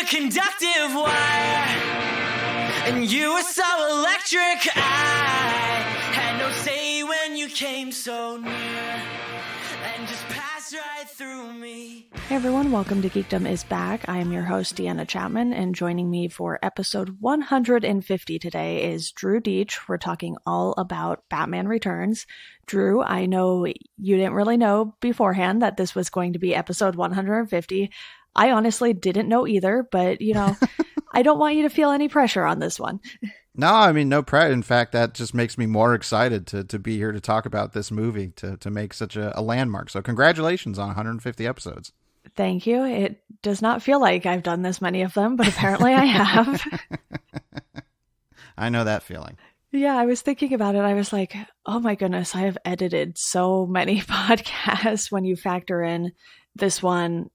a conductive wire, and you were so electric. I had no say when you came so near, and just passed right through me. Hey everyone, welcome to Geekdom is Back. I am your host, Deanna Chapman, and joining me for episode 150 today is Drew Deitch. We're talking all about Batman Returns. Drew, I know you didn't really know beforehand that this was going to be episode 150. I honestly didn't know either, but, I don't want you to feel any pressure on this one. No, I mean, no pressure. In fact, that just makes me more excited to be here to talk about this movie, to make such a landmark. So congratulations on 150 episodes. Thank you. It does not feel like I've done this many of them, but apparently I have. I know that feeling. Yeah, I was thinking about it. I was like, oh my goodness, I have edited so many podcasts when you factor in this one,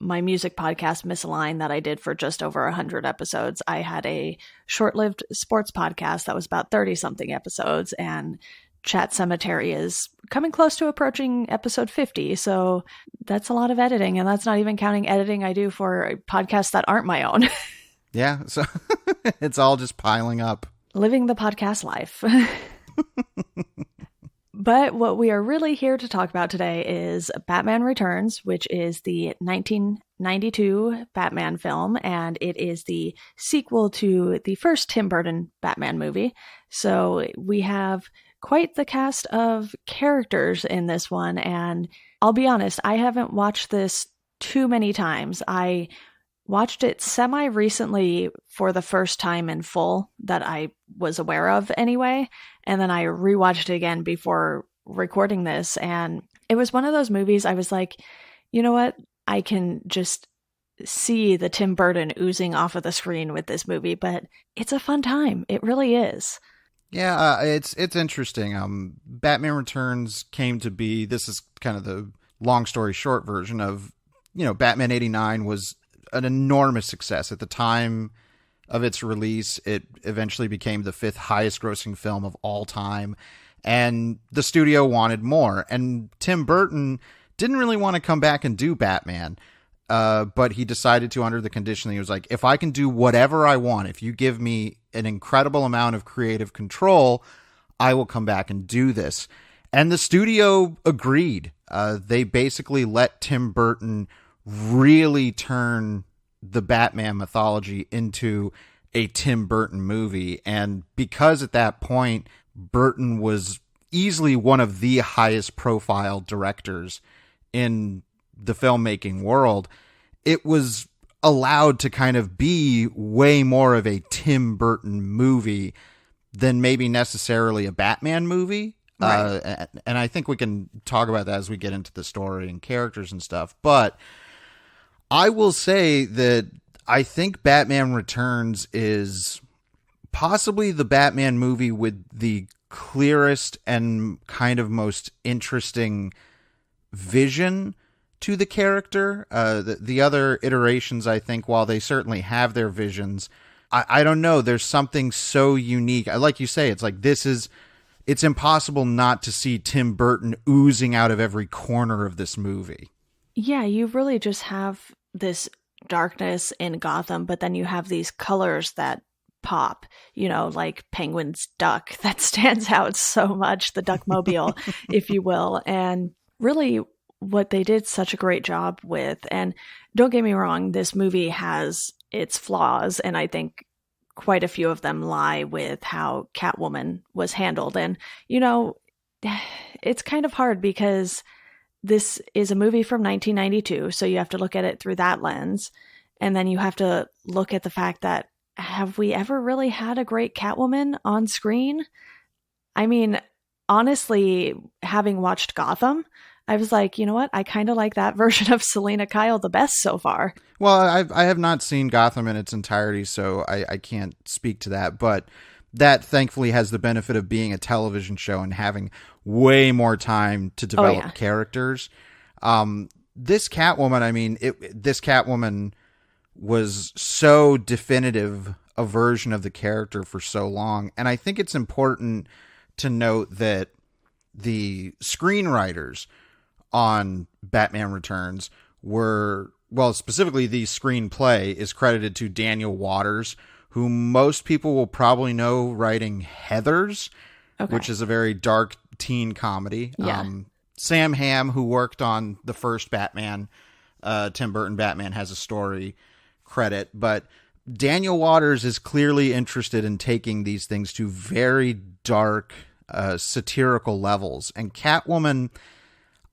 my music podcast, Misaligned, that I did for just over 100 episodes. I had a short-lived sports podcast that was about 30-something episodes, and Chat Cemetery is coming close to approaching episode 50. So that's a lot of editing, and that's not even counting editing I do for podcasts that aren't my own. Yeah, so it's all just piling up. Living the podcast life. But what we are really here to talk about today is Batman Returns, which is the 1992 Batman film, and it is the sequel to the first Tim Burton Batman movie. So we have quite the cast of characters in this one, and I'll be honest, I haven't watched this too many times. I watched it semi-recently for the first time in full that I was aware of anyway, and then I rewatched it again before recording this, and it was one of those movies I was like, you know what? I can just see the Tim Burton oozing off of the screen with this movie, but it's a fun time. It really is. Yeah, it's interesting. Batman Returns came to be, this is kind of the long story short version of, Batman 89 was an enormous success. At the time of its release, it eventually became the fifth highest grossing film of all time, and the studio wanted more. And Tim Burton didn't really want to come back and do Batman, but he decided to, under the condition that he was like, if I can do whatever I want, if you give me an incredible amount of creative control, I will come back and do this. And the studio agreed. They basically let Tim Burton really turn the Batman mythology into a Tim Burton movie. And because at that point, Burton was easily one of the highest profile directors in the filmmaking world, it was allowed to kind of be way more of a Tim Burton movie than maybe necessarily a Batman movie. Right. And I think we can talk about that as we get into the story and characters and stuff. But I will say that I think Batman Returns is possibly the Batman movie with the clearest and kind of most interesting vision to the character. The other iterations, I think, while they certainly have their visions, I don't know, there's something so unique. Like you say, it's like it's impossible not to see Tim Burton oozing out of every corner of this movie. Yeah, you really just have this darkness in Gotham, but then you have these colors that pop, like Penguin's duck that stands out so much, the Duckmobile, if you will. And really what they did such a great job with, and don't get me wrong, this movie has its flaws, and I think quite a few of them lie with how Catwoman was handled. And, it's kind of hard because this is a movie from 1992, so you have to look at it through that lens. And then you have to look at the fact that, have we ever really had a great Catwoman on screen? I mean, honestly, having watched Gotham, I was like, you know what? I kind of like that version of Selina Kyle the best so far. Well, I have not seen Gotham in its entirety, so I can't speak to that. But that thankfully has the benefit of being a television show and having way more time to develop characters. This Catwoman, this Catwoman was so definitive a version of the character for so long. And I think it's important to note that the screenwriters on Batman Returns were well, specifically the screenplay is credited to Daniel Waters, who most people will probably know writing Heathers, which is a very dark teen comedy. Yeah. Sam Hamm, who worked on the first Batman, Tim Burton Batman, has a story credit, but Daniel Waters is clearly interested in taking these things to very dark, satirical levels. And Catwoman,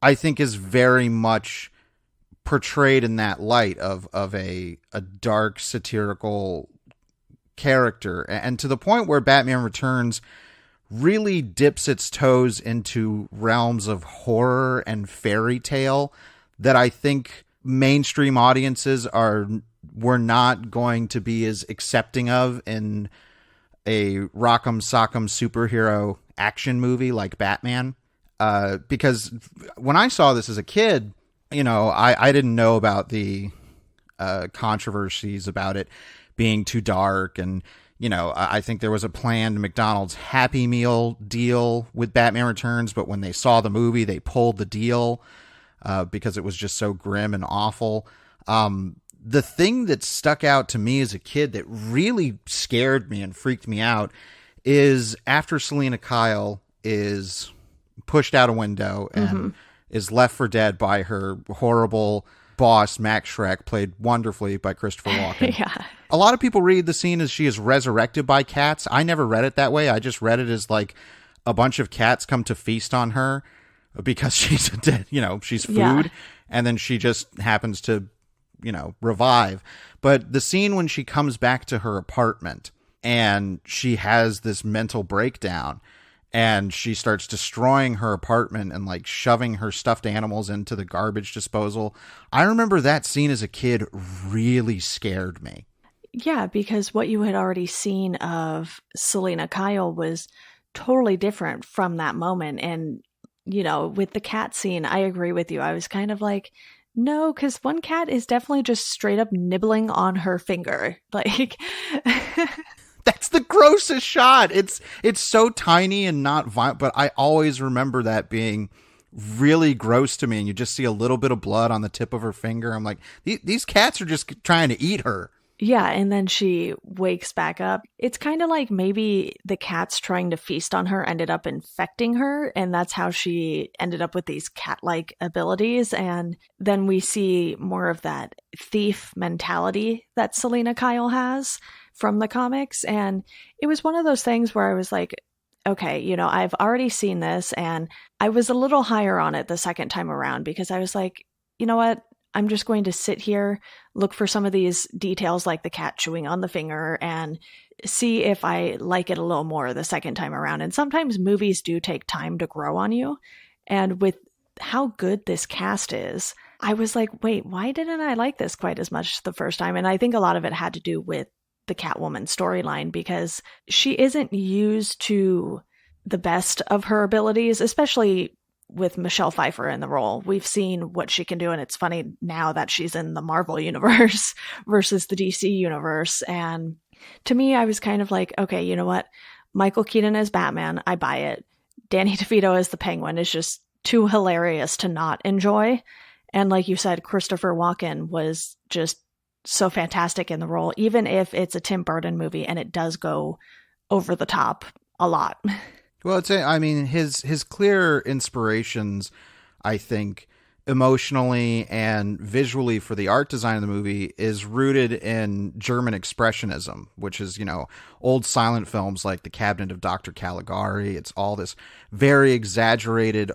I think, is very much portrayed in that light of a dark, satirical character. And to the point where Batman Returns really dips its toes into realms of horror and fairy tale that I think mainstream audiences were not going to be as accepting of in a rock'em sock'em superhero action movie like Batman. Because when I saw this as a kid, I didn't know about the controversies about it being too dark. And, I think there was a planned McDonald's Happy Meal deal with Batman Returns, but when they saw the movie, they pulled the deal because it was just so grim and awful. The thing that stuck out to me as a kid that really scared me and freaked me out is after Selina Kyle is pushed out a window and is left for dead by her horrible boss, Max Schreck, played wonderfully by Christopher Walken. Yeah. A lot of people read the scene as she is resurrected by cats. I never read it that way. I just read it as like a bunch of cats come to feast on her because she's dead, she's food. Yeah. And then she just happens to, revive. But the scene when she comes back to her apartment and she has this mental breakdown and she starts destroying her apartment and like shoving her stuffed animals into the garbage disposal. I remember that scene as a kid really scared me. Yeah, because what you had already seen of Selina Kyle was totally different from that moment. And, with the cat scene, I agree with you. I was kind of like, no, because one cat is definitely just straight up nibbling on her finger. Like, that's the grossest shot. It's so tiny and not violent, but I always remember that being really gross to me. And you just see a little bit of blood on the tip of her finger. I'm like, these cats are just trying to eat her. yeah, and then she wakes back up. It's kind of like maybe the cats trying to feast on her ended up infecting her, and that's how she ended up with these cat-like abilities. And then we see more of that thief mentality that Selina Kyle has from the comics. And it was one of those things where I was like, okay, I've already seen this, and I was a little higher on it the second time around because I was like, you know what? I'm just going to sit here, look for some of these details like the cat chewing on the finger and see if I like it a little more the second time around. And sometimes movies do take time to grow on you. And with how good this cast is, I was like, wait, why didn't I like this quite as much the first time? And I think a lot of it had to do with the Catwoman storyline because she isn't used to the best of her abilities, especially with Michelle Pfeiffer in the role. We've seen what she can do, and it's funny now that she's in the Marvel universe versus the DC universe. And to me, I was kind of like, okay, you know what? Michael Keaton as Batman, I buy it. Danny DeVito as the Penguin is just too hilarious to not enjoy. And like you said, Christopher Walken was just so fantastic in the role, even if it's a Tim Burton movie and it does go over the top a lot. Well, his clear inspirations, I think, emotionally and visually for the art design of the movie is rooted in German Expressionism, which is, old silent films like The Cabinet of Dr. Caligari. It's all this very exaggerated,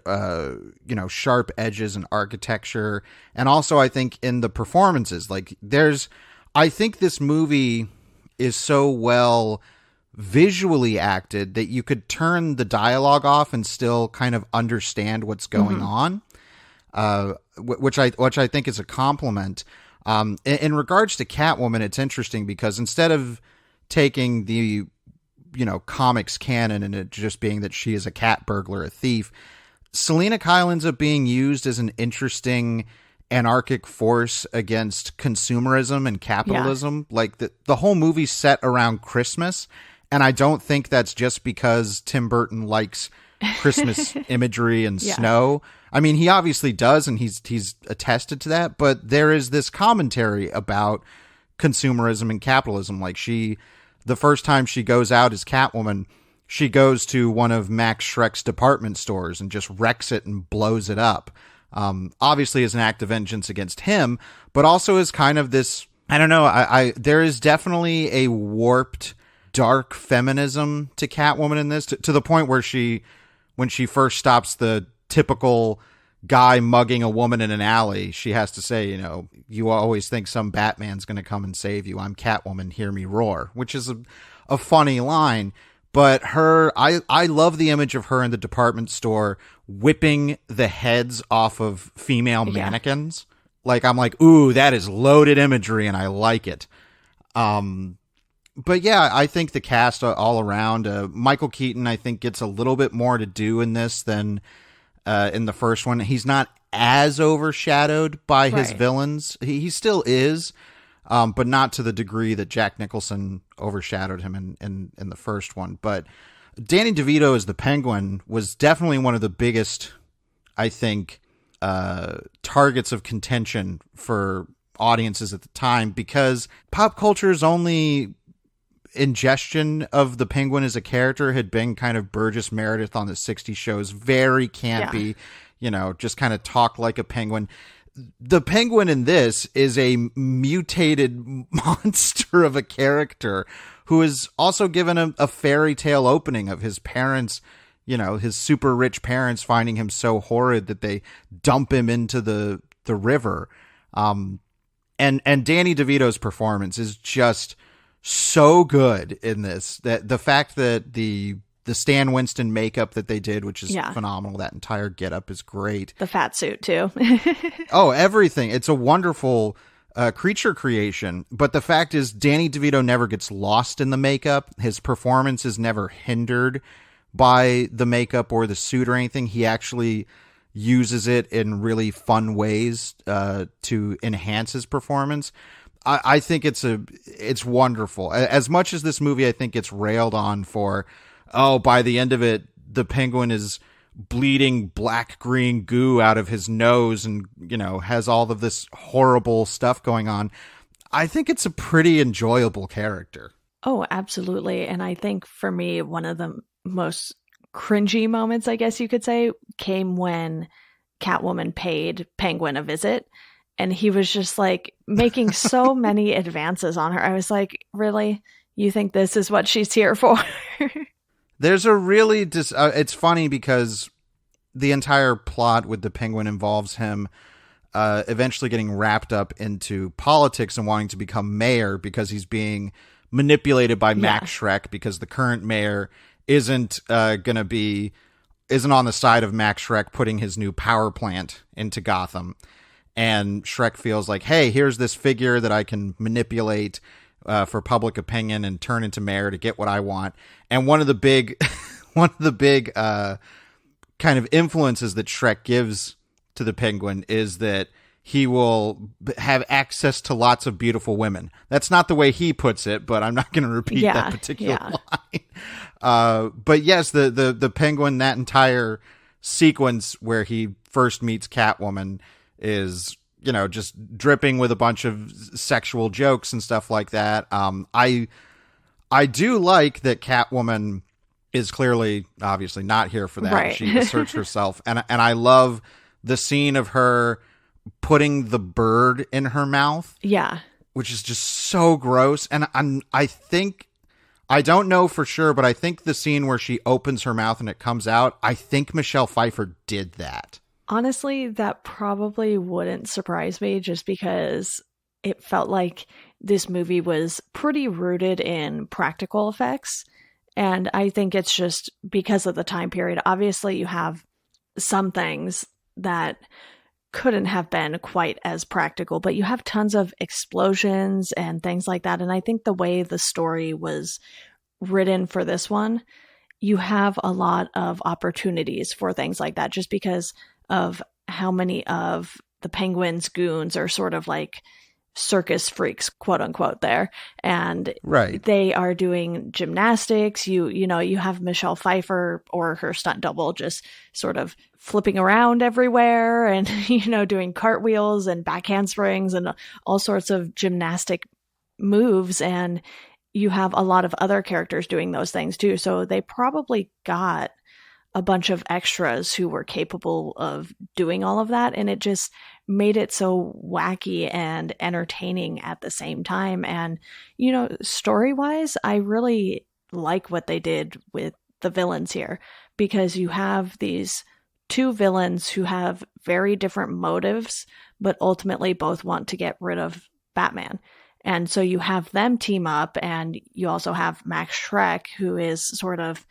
sharp edges and architecture. And also, I think, in the performances, I think this movie is so well visually acted that you could turn the dialogue off and still kind of understand what's going on, which I think is a compliment. In regards to Catwoman, it's interesting because instead of taking the comics canon and it just being that she is a cat burglar, a thief, Selina Kyle ends up being used as an interesting anarchic force against consumerism and capitalism. Yeah. Like the whole movie's set around Christmas. And I don't think that's just because Tim Burton likes Christmas imagery and Yeah. snow. I mean, he obviously does, and he's attested to that, but there is this commentary about consumerism and capitalism. Like, the first time she goes out as Catwoman, she goes to one of Max Schreck's department stores and just wrecks it and blows it up. Obviously as an act of vengeance against him, but also as kind of this, I don't know, there is definitely a warped, dark feminism to Catwoman in this, to the point where when she first stops the typical guy mugging a woman in an alley, she has to say, you always think some Batman's going to come and save you. I'm Catwoman, hear me roar, which is a funny line. But I love the image of her in the department store whipping the heads off of female mannequins. Like, I'm like, ooh, that is loaded imagery, and I like it. But yeah, I think the cast all around, Michael Keaton, I think, gets a little bit more to do in this than in the first one. He's not as overshadowed by his villains. He still is, but not to the degree that Jack Nicholson overshadowed him in the first one. But Danny DeVito as the Penguin was definitely one of the biggest, I think, targets of contention for audiences at the time, because pop culture's only ingestion of the Penguin as a character had been kind of Burgess Meredith on the 60s shows, very campy, just kind of talk like a penguin. The Penguin in this is a mutated monster of a character who is also given a fairy tale opening of his parents, his super rich parents finding him so horrid that they dump him into the river. And Danny DeVito's performance is just so good in this, that the fact that the Stan Winston makeup that they did, which is phenomenal, that entire getup is great. The fat suit too. Oh, everything. It's a wonderful creature creation. But the fact is, Danny DeVito never gets lost in the makeup. His performance is never hindered by the makeup or the suit or anything. He actually uses it in really fun ways to enhance his performance. I think it's wonderful. As much as this movie, I think, gets railed on for, by the end of it, the Penguin is bleeding black-green goo out of his nose and, has all of this horrible stuff going on. I think it's a pretty enjoyable character. Oh, absolutely. And I think for me, one of the most cringy moments, I guess you could say, came when Catwoman paid Penguin a visit. And he was just like making so many advances on her. I was like, really? You think this is what she's here for? There's a really, it's funny because the entire plot with the Penguin involves him eventually getting wrapped up into politics and wanting to become mayor because he's being manipulated by Max Schreck, because the current mayor isn't on the side of Max Schreck putting his new power plant into Gotham. And Schreck feels like, hey, here's this figure that I can manipulate for public opinion and turn into mayor to get what I want. And one of the big kind of influences that Schreck gives to the Penguin is that he will have access to lots of beautiful women. That's not the way he puts it, but I'm not going to repeat that particular line. But yes, the Penguin, that entire sequence where he first meets Catwoman is, just dripping with a bunch of sexual jokes and stuff like that. I do like that Catwoman is clearly, obviously, not here for that. Right. She asserts herself, and I love the scene of her putting the bird in her mouth. Yeah, which is just so gross. And I think, I don't know for sure, but I think the scene where she opens her mouth and it comes out, I think Michelle Pfeiffer did that. Honestly, that probably wouldn't surprise me, just because it felt like this movie was pretty rooted in practical effects. And I think it's just because of the time period. Obviously, you have some things that couldn't have been quite as practical, but you have tons of explosions and things like that. And I think the way the story was written for this one, you have a lot of opportunities for things like that, just because of how many of the Penguin's goons are sort of like circus freaks, quote unquote, there. And Right. they are doing gymnastics. You know, you have Michelle Pfeiffer or her stunt double just sort of flipping around everywhere and, you know, doing cartwheels and back handsprings and all sorts of gymnastic moves. And you have a lot of other characters doing those things too. So they probably got a bunch of extras who were capable of doing all of that. And it just made it so wacky and entertaining at the same time. And, you know, story-wise, I really like what they did with the villains here, because you have these two villains who have very different motives, but ultimately both want to get rid of Batman. And so you have them team up, and you also have Max Schreck, who is sort of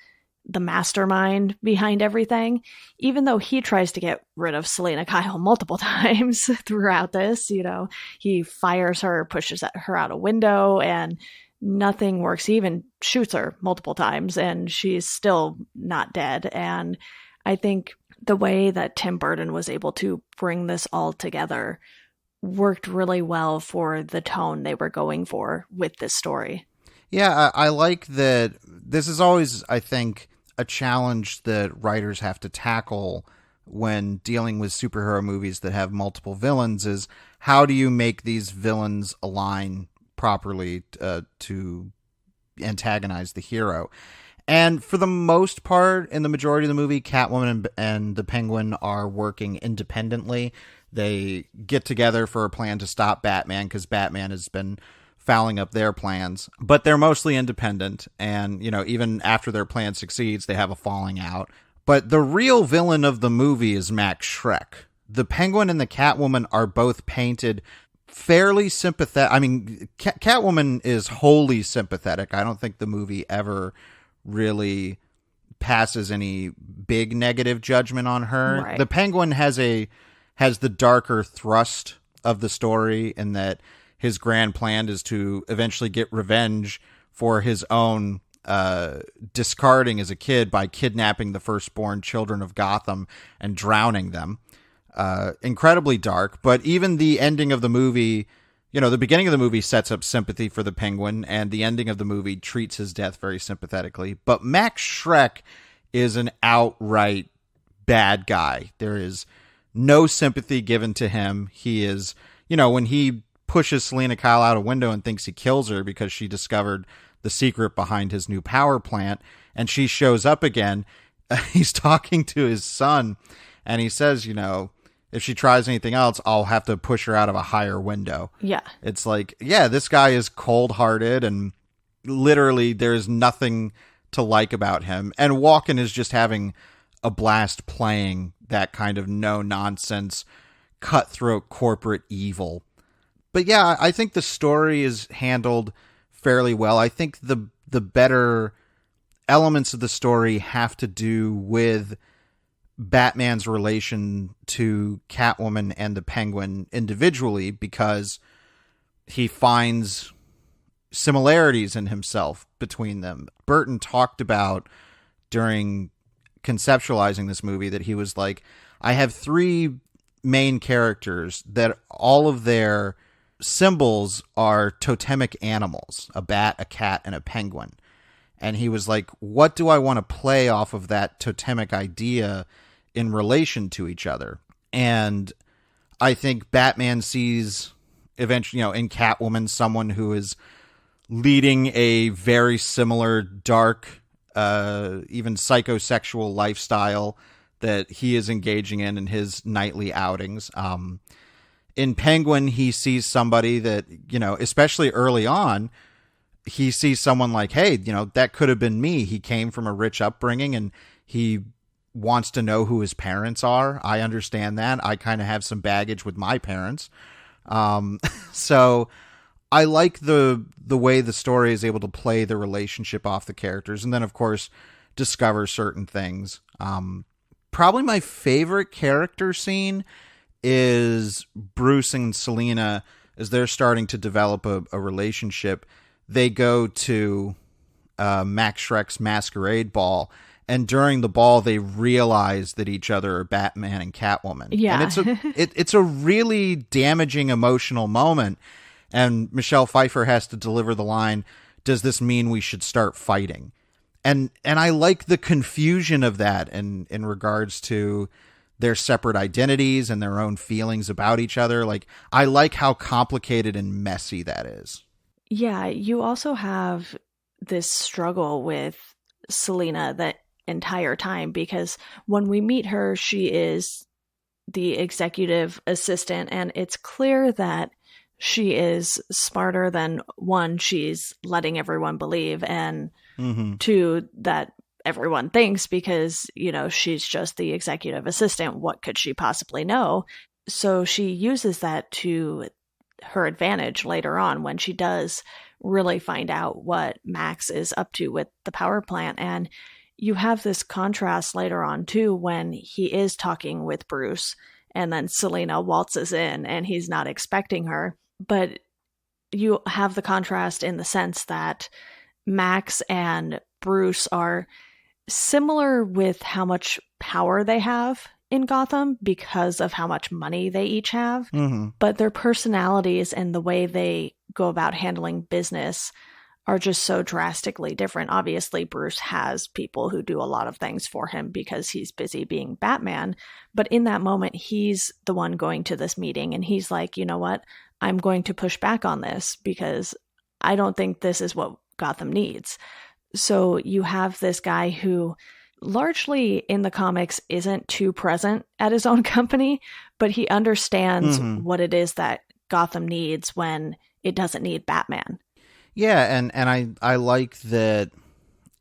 the mastermind behind everything, even though he tries to get rid of Selina Kyle multiple times throughout this. You know, he fires her, pushes her out a window, and nothing works. He even shoots her multiple times, and she's still not dead. And I think the way that Tim Burton was able to bring this all together worked really well for the tone they were going for with this story. Yeah, I like that. This is always, I think, a challenge that writers have to tackle when dealing with superhero movies that have multiple villains, is how do you make these villains align properly to antagonize the hero? And for the most part, in the majority of the movie, Catwoman and the Penguin are working independently. They get together for a plan to stop Batman because Batman has been fouling up their plans, but they're mostly independent. And, you know, even after their plan succeeds, they have a falling out. But the real villain of the movie is Max Schreck. The Penguin and the Catwoman are both painted fairly sympathetic. I mean, Catwoman is wholly sympathetic. I don't think the movie ever really passes any big negative judgment on her. Right. The Penguin has the darker thrust of the story, in that his grand plan is to eventually get revenge for his own discarding as a kid by kidnapping the firstborn children of Gotham and drowning them. Incredibly dark, but even the ending of the movie, you know, the beginning of the movie sets up sympathy for the Penguin, and the ending of the movie treats his death very sympathetically. But Max Schreck is an outright bad guy. There is no sympathy given to him. He is, you know, when he pushes Selina Kyle out a window and thinks he kills her because she discovered the secret behind his new power plant, and she shows up again, he's talking to his son, and he says, you know, if she tries anything else, I'll have to push her out of a higher window. Yeah. It's like, yeah, this guy is cold-hearted, and literally there's nothing to like about him. And Walken is just having a blast playing that kind of no-nonsense, cutthroat corporate evil. But yeah, I think the story is handled fairly well. I think the better elements of the story have to do with Batman's relation to Catwoman and the Penguin individually, because he finds similarities in himself between them. Burton talked about during conceptualizing this movie that he was like, I have three main characters that all of their symbols are totemic animals: a bat, a cat, and a penguin. And he was like, what do I want to play off of that totemic idea in relation to each other? And I think Batman sees eventually, you know, in Catwoman, someone who is leading a very similar dark, even psychosexual lifestyle that he is engaging in his nightly outings. In Penguin, he sees somebody that, you know, especially early on, he sees someone like, hey, you know, that could have been me. He came from a rich upbringing and he wants to know who his parents are. I understand that. I kind of have some baggage with my parents. So I like the way the story is able to play the relationship off the characters, and then, of course, discover certain things. Probably my favorite character scene is Bruce and Selina as they're starting to develop a relationship. They go to Max Schreck's masquerade ball, and during the ball they realize that each other are Batman and Catwoman. Yeah. And it's a really damaging emotional moment, And Michelle Pfeiffer has to deliver the line, "Does this mean we should start fighting?" And I like the confusion of that in regards to their separate identities and their own feelings about each other. Like, I like how complicated and messy that is. Yeah, you also have this struggle with Selina the entire time, because when we meet her, she is the executive assistant, and it's clear that she is smarter than, one, she's letting everyone believe, and two, that everyone thinks, because, she's just the executive assistant. What could she possibly know? So she uses that to her advantage later on when she does really find out what Max is up to with the power plant. And you have this contrast later on too, when he is talking with Bruce and then Selina waltzes in and he's not expecting her. But you have the contrast in the sense that Max and Bruce are similar with how much power they have in Gotham because of how much money they each have, but their personalities and the way they go about handling business are just so drastically different. Obviously, Bruce has people who do a lot of things for him because he's busy being Batman, but in that moment, he's the one going to this meeting and he's like, you know what? I'm going to push back on this because I don't think this is what Gotham needs. So you have this guy who largely in the comics isn't too present at his own company, but he understands what it is that Gotham needs when it doesn't need Batman. Yeah, and I like that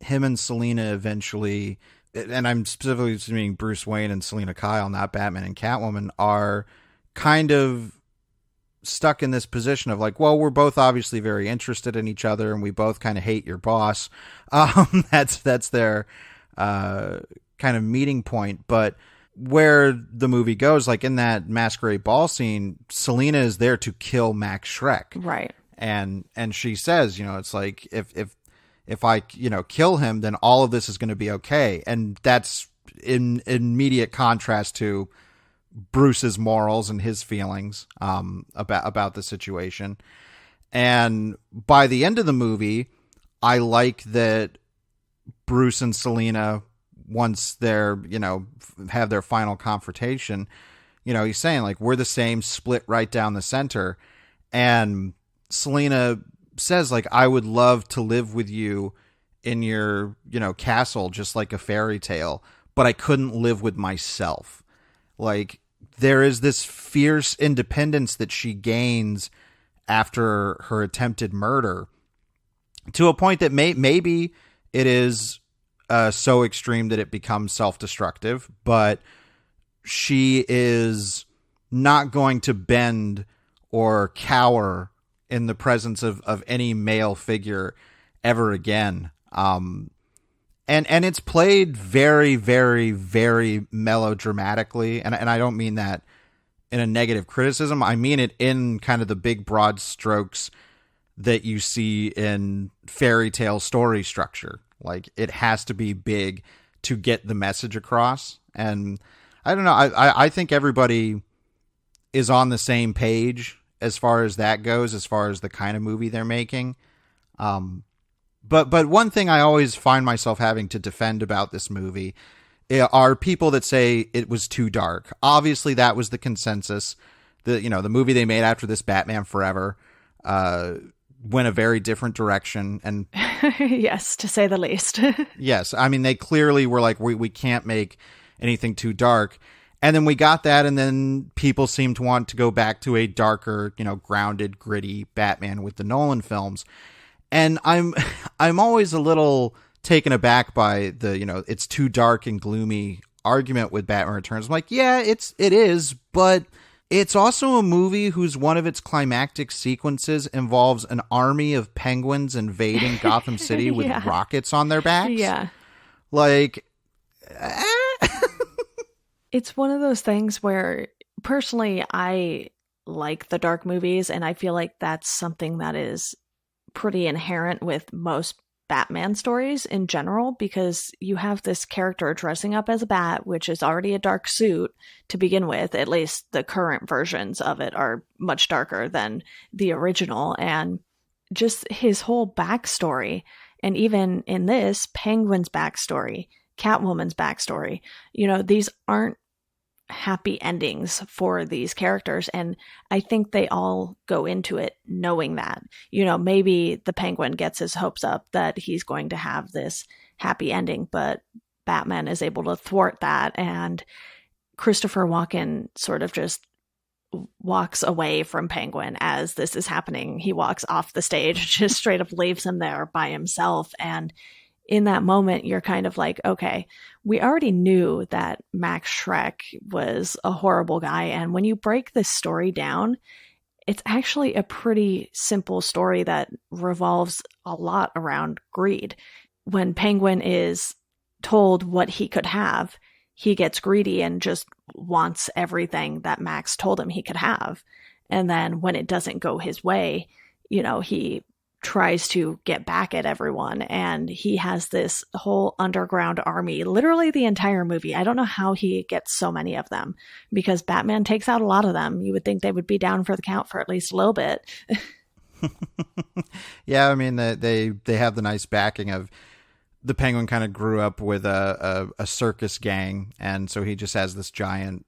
him and Selina eventually, and I'm specifically meaning Bruce Wayne and Selina Kyle, not Batman and Catwoman, are kind of stuck in this position of like, well, we're both obviously very interested in each other and we both kind of hate your boss. That's their kind of meeting point. But where the movie goes, like in that masquerade ball scene, Selina is there to kill Max Schreck. Right. And she says, it's like, if I, kill him, then all of this is going to be okay. And that's in immediate contrast to Bruce's morals and his feelings about the situation. And by the end of the movie, I like that Bruce and Selina, once they're, have their final confrontation, he's saying like, we're the same, split right down the center. And Selina says like, I would love to live with you in your, castle, just like a fairy tale, but I couldn't live with myself. Like, there is this fierce independence that she gains after her attempted murder to a point that maybe it is so extreme that it becomes self-destructive, but she is not going to bend or cower in the presence of any male figure ever again. And it's played very, very, very melodramatically. And I don't mean that in a negative criticism. I mean it in kind of the big broad strokes that you see in fairy tale story structure. Like, it has to be big to get the message across. And I don't know. I think everybody is on the same page as far as that goes, as far as the kind of movie they're making. But one thing I always find myself having to defend about this movie are people that say it was too dark. Obviously, that was the consensus. The movie they made after this, Batman Forever, went a very different direction. And yes, to say the least. Yes. I mean, they clearly were like, we can't make anything too dark. And then we got that, and then people seem to want to go back to a darker, grounded, gritty Batman with the Nolan films. And I'm always a little taken aback by the, it's too dark and gloomy argument with Batman Returns. I'm like, yeah, it is, but it's also a movie whose one of its climactic sequences involves an army of penguins invading Gotham City with rockets on their backs. Yeah. Like, It's one of those things where, personally, I like the dark movies, and I feel like that's something that is pretty inherent with most Batman stories in general, because you have this character dressing up as a bat, which is already a dark suit to begin with. At least the current versions of it are much darker than the original. And just his whole backstory, and even in this, Penguin's backstory, Catwoman's backstory, these aren't happy endings for these characters, and I think they all go into it knowing that maybe the Penguin gets his hopes up that he's going to have this happy ending, but Batman is able to thwart that, and Christopher Walken sort of just walks away from Penguin as this is happening. He walks off the stage, just straight up leaves him there by himself. And in that moment, you're kind of like, okay, we already knew that Max Schreck was a horrible guy. And when you break this story down, it's actually a pretty simple story that revolves a lot around greed. When Penguin is told what he could have, he gets greedy and just wants everything that Max told him he could have. And then when it doesn't go his way, he tries to get back at everyone, and he has this whole underground army, literally the entire movie. I don't know how he gets so many of them, because Batman takes out a lot of them. You would think they would be down for the count for at least a little bit. Yeah, I mean, they have the nice backing of the Penguin kind of grew up with a circus gang, and so he just has this giant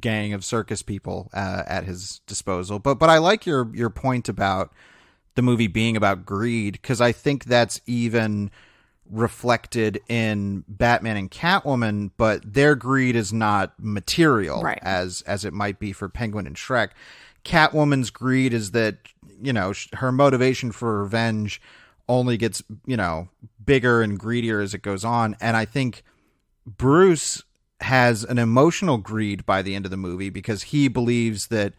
gang of circus people at his disposal. But I like your point about the movie being about greed, because I think that's even reflected in Batman and Catwoman, but their greed is not material, right, as it might be for Penguin and Shrek. Catwoman's greed is that, her motivation for revenge only gets, bigger and greedier as it goes on. And I think Bruce has an emotional greed by the end of the movie, because he believes that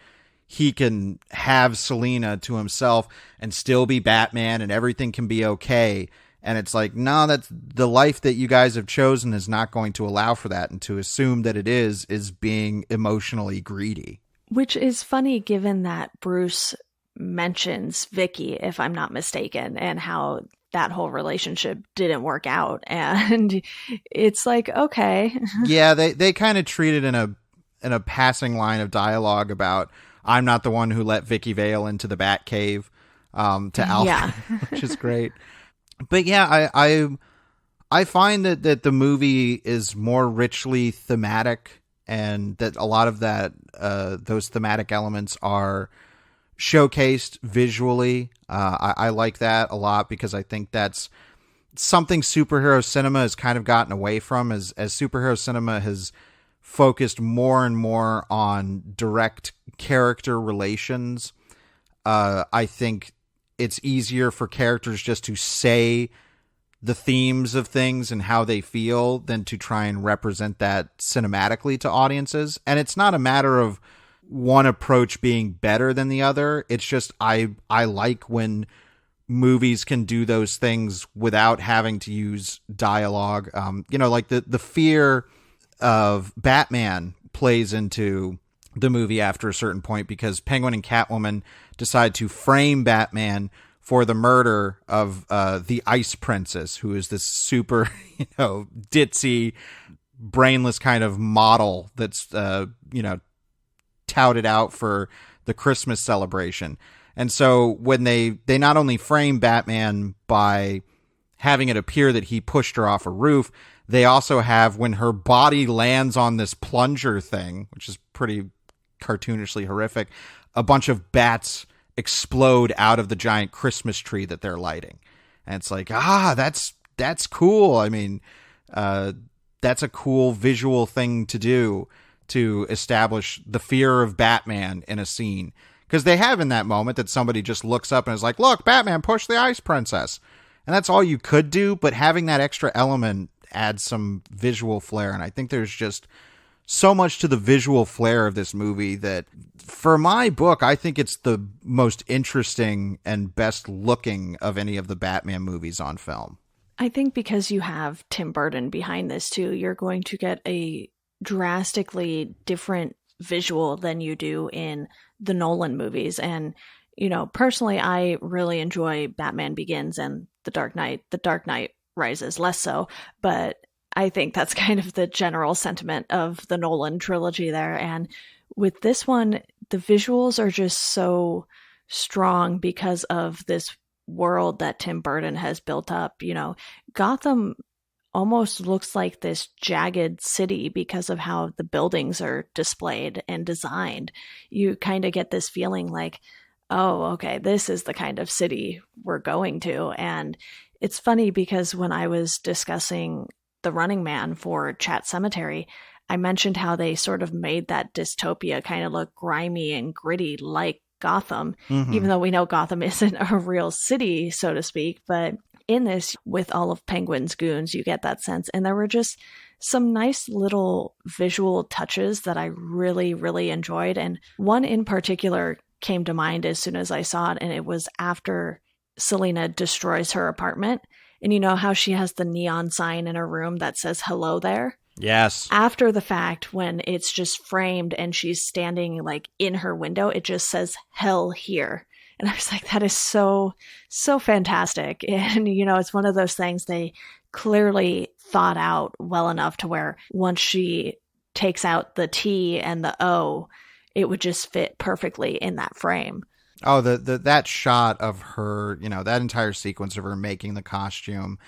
he can have Selina to himself and still be Batman and everything can be okay. And it's like, no, that's the life that you guys have chosen is not going to allow for that. And to assume that it is being emotionally greedy. Which is funny, given that Bruce mentions Vicky, if I'm not mistaken, and how that whole relationship didn't work out. And it's like, okay. Yeah, they kind of treat it in a passing line of dialogue about, I'm not the one who let Vicky Vale into the Batcave to Alfred, yeah. which is great. But yeah, I find that the movie is more richly thematic, and that a lot of that those thematic elements are showcased visually. I like that a lot, because I think that's something superhero cinema has kind of gotten away from, as superhero cinema has focused more and more on direct character relations. I think it's easier for characters just to say the themes of things and how they feel than to try and represent that cinematically to audiences. And it's not a matter of one approach being better than the other. It's just I like when movies can do those things without having to use dialogue. Like the fear of Batman plays into the movie after a certain point, because Penguin and Catwoman decide to frame Batman for the murder of the Ice Princess, who is this super, ditzy, brainless kind of model that's, touted out for the Christmas celebration. And so when they not only frame Batman by having it appear that he pushed her off a roof, they also have, when her body lands on this plunger thing, which is pretty cartoonishly horrific, a bunch of bats explode out of the giant Christmas tree that they're lighting. And it's like, that's cool. I mean, that's a cool visual thing to do to establish the fear of Batman in a scene. Because they have in that moment that somebody just looks up and is like, look, Batman pushed the Ice Princess. And that's all you could do, but having that extra element adds some visual flair. And I think there's just so much to the visual flair of this movie that, for my book, I think it's the most interesting and best looking of any of the Batman movies on film. I think because you have Tim Burton behind this too, you're going to get a drastically different visual than you do in the Nolan movies. And, personally, I really enjoy Batman Begins and The Dark Knight. The Dark Knight Rises less so, but I think that's kind of the general sentiment of the Nolan trilogy there. And with this one, the visuals are just so strong because of this world that Tim Burton has built up. You know, Gotham almost looks like this jagged city because of how the buildings are displayed and designed. You kind of get this feeling like, oh, okay, this is the kind of city we're going to. And it's funny because when I was discussing The Running Man for Chat Cemetery, I mentioned how they sort of made that dystopia kind of look grimy and gritty like Gotham, even though we know Gotham isn't a real city, so to speak. But in this, with all of Penguin's goons, you get that sense. And there were just some nice little visual touches that I really, really enjoyed. And one in particular came to mind as soon as I saw it, and it was after Selina destroys her apartment. And you know how she has the neon sign in her room that says hello there? Yes. After the fact, when it's just framed and she's standing like in her window, it just says hell here. And I was like, that is so, so fantastic. And, you know, it's one of those things they clearly thought out well enough to where once she takes out the T and the O, it would just fit perfectly in that frame. Oh, that shot of her, you know, that entire sequence of her making the costume,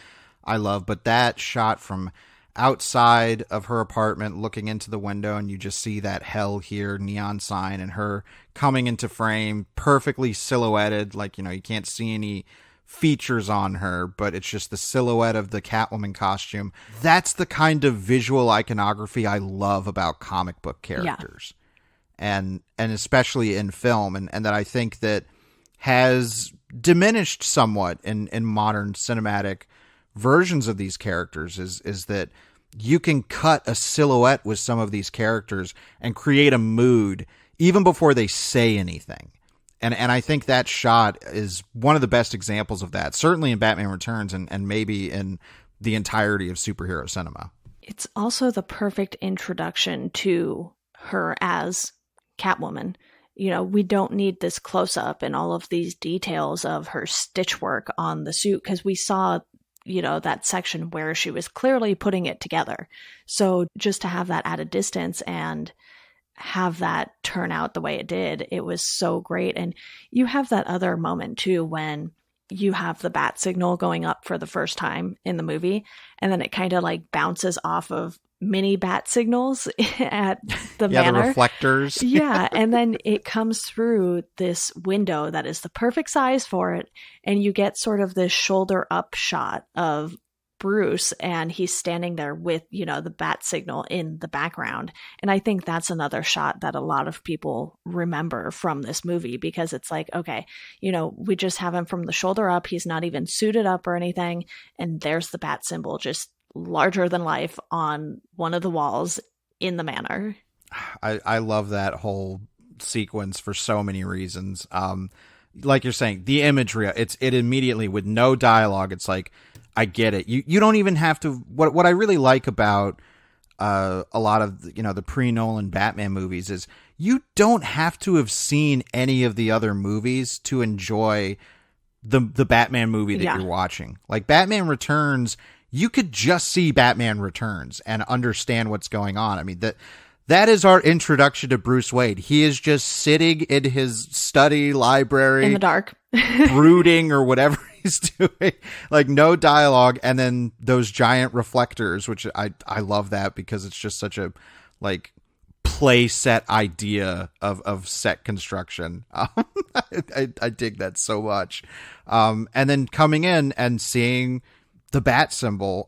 I love. But that shot from outside of her apartment looking into the window, and you just see that hell here neon sign and her coming into frame perfectly silhouetted, like, you know, you can't see any features on her, but it's just the silhouette of the Catwoman costume. That's the kind of visual iconography I love about comic book characters. Yeah. And especially in film, and that I think that has diminished somewhat in modern cinematic versions of these characters is that you can cut a silhouette with some of these characters and create a mood even before they say anything. And I think that shot is one of the best examples of that, certainly in Batman Returns and maybe in the entirety of superhero cinema. It's also the perfect introduction to her as Catwoman. You know, we don't need this close-up and all of these details of her stitch work on the suit because we saw, you know, that section where she was clearly putting it together. So just to have that at a distance and have that turn out the way it did, it was so great. And you have that other moment too when you have the bat signal going up for the first time in the movie, and then it kind of like bounces off of mini bat signals at the manor. The reflectors. Yeah, and then it comes through this window that is the perfect size for it, and you get sort of this shoulder up shot of Bruce, and he's standing there with, you know, the bat signal in the background. And I think that's another shot that a lot of people remember from this movie because it's like, okay, you know, we just have him from the shoulder up. He's not even suited up or anything. And there's the bat symbol just larger than life on one of the walls in the manor. I love that whole sequence for so many reasons. Like you're saying, the imagery, it immediately, with no dialogue, it's like, I get it. You don't even have to. What I really like about a lot of, you know, the pre-Nolan Batman movies is you don't have to have seen any of the other movies to enjoy the Batman movie that you're watching. Like Batman Returns, you could just see Batman Returns and understand what's going on. I mean, that is our introduction to Bruce Wayne. He is just sitting in his study library in the dark, brooding or whatever he's doing, like no dialogue. And then those giant reflectors, which I love that because it's just such a like play set idea of set construction. I dig that so much. And then coming in and seeing the bat symbol,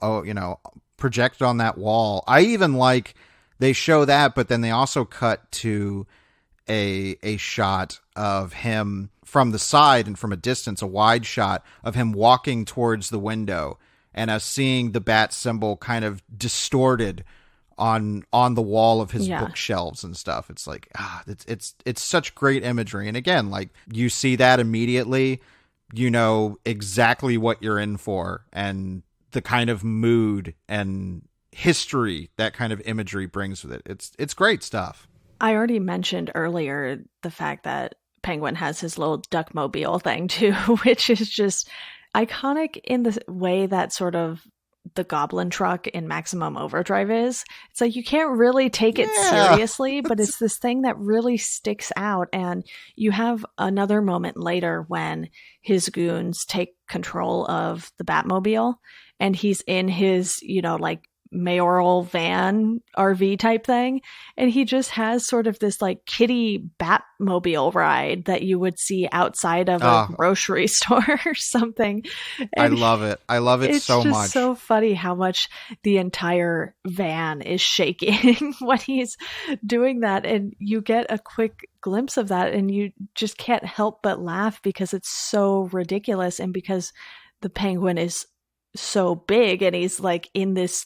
projected on that wall. I even like, they show that, but then they also cut to a shot of him from the side and from a distance, a wide shot of him walking towards the window and us seeing the bat symbol kind of distorted on the wall of his bookshelves and stuff. It's like, it's such great imagery. And again, like you see that immediately, you know exactly what you're in for and the kind of mood and history that kind of imagery brings with it. It's great stuff. I already mentioned earlier the fact that Penguin has his little Duckmobile thing too, which is just, iconic in the way that sort of the Goblin truck in Maximum Overdrive is. It's like you can't really take it seriously, but it's this thing that really sticks out. And you have another moment later when his goons take control of the Batmobile and he's in his, like mayoral van RV type thing, and he just has sort of this like kiddie Batmobile ride that you would see outside of a grocery store or something. And I love it so much. It's just so funny how much the entire van is shaking when he's doing that, and you get a quick glimpse of that and you just can't help but laugh because it's so ridiculous, and because the Penguin is so big and he's like in this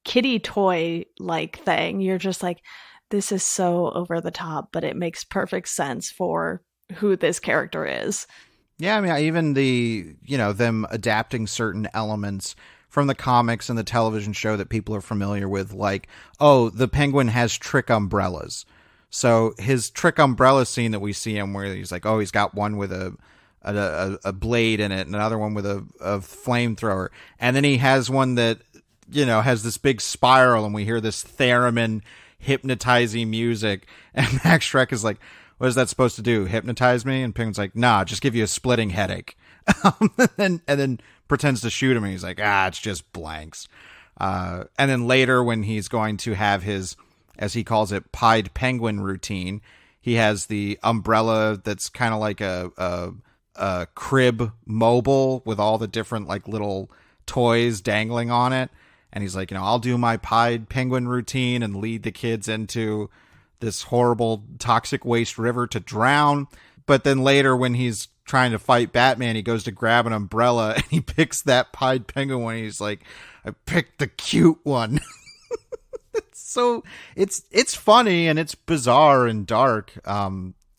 kitty toy like thing. You're just like, this is so over the top, but it makes perfect sense for who this character is. Yeah, I mean, even them adapting certain elements from the comics and the television show that people are familiar with, like, oh, the Penguin has trick umbrellas. So his trick umbrella scene that we see him where he's like, oh, he's got one with a blade in it and another one with a flamethrower. And then he has one that, has this big spiral, and we hear this theremin hypnotizing music. And Max Shrek is like, what is that supposed to do? Hypnotize me? And Penguin's like, nah, just give you a splitting headache. and then pretends to shoot him, and he's like, it's just blanks. And then later when he's going to have his, as he calls it, Pied Penguin routine, he has the umbrella that's kind of like a crib mobile with all the different like little toys dangling on it. And he's like, I'll do my Pied Penguin routine and lead the kids into this horrible toxic waste river to drown. But then later when he's trying to fight Batman, he goes to grab an umbrella and he picks that Pied Penguin one. He's like, I picked the cute one. So it's funny and it's bizarre and dark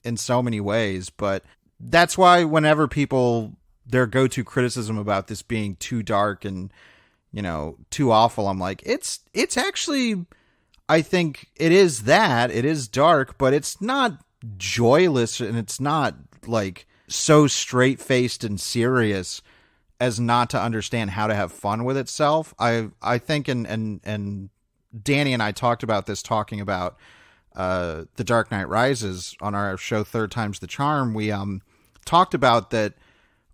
in so many ways. But that's why whenever their go-to criticism about this being too dark and too awful, I'm like, it's actually, I think it is dark, but it's not joyless, and it's not like so straight-faced and serious as not to understand how to have fun with itself. I think, and Danny and I talked about this, talking about The Dark Knight Rises on our show Third Time's the Charm. We talked about that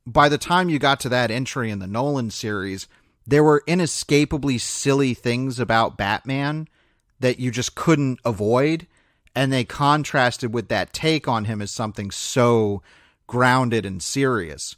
by the time you got to that entry in the Nolan series, there were inescapably silly things about Batman that you just couldn't avoid. And they contrasted with that take on him as something so grounded and serious.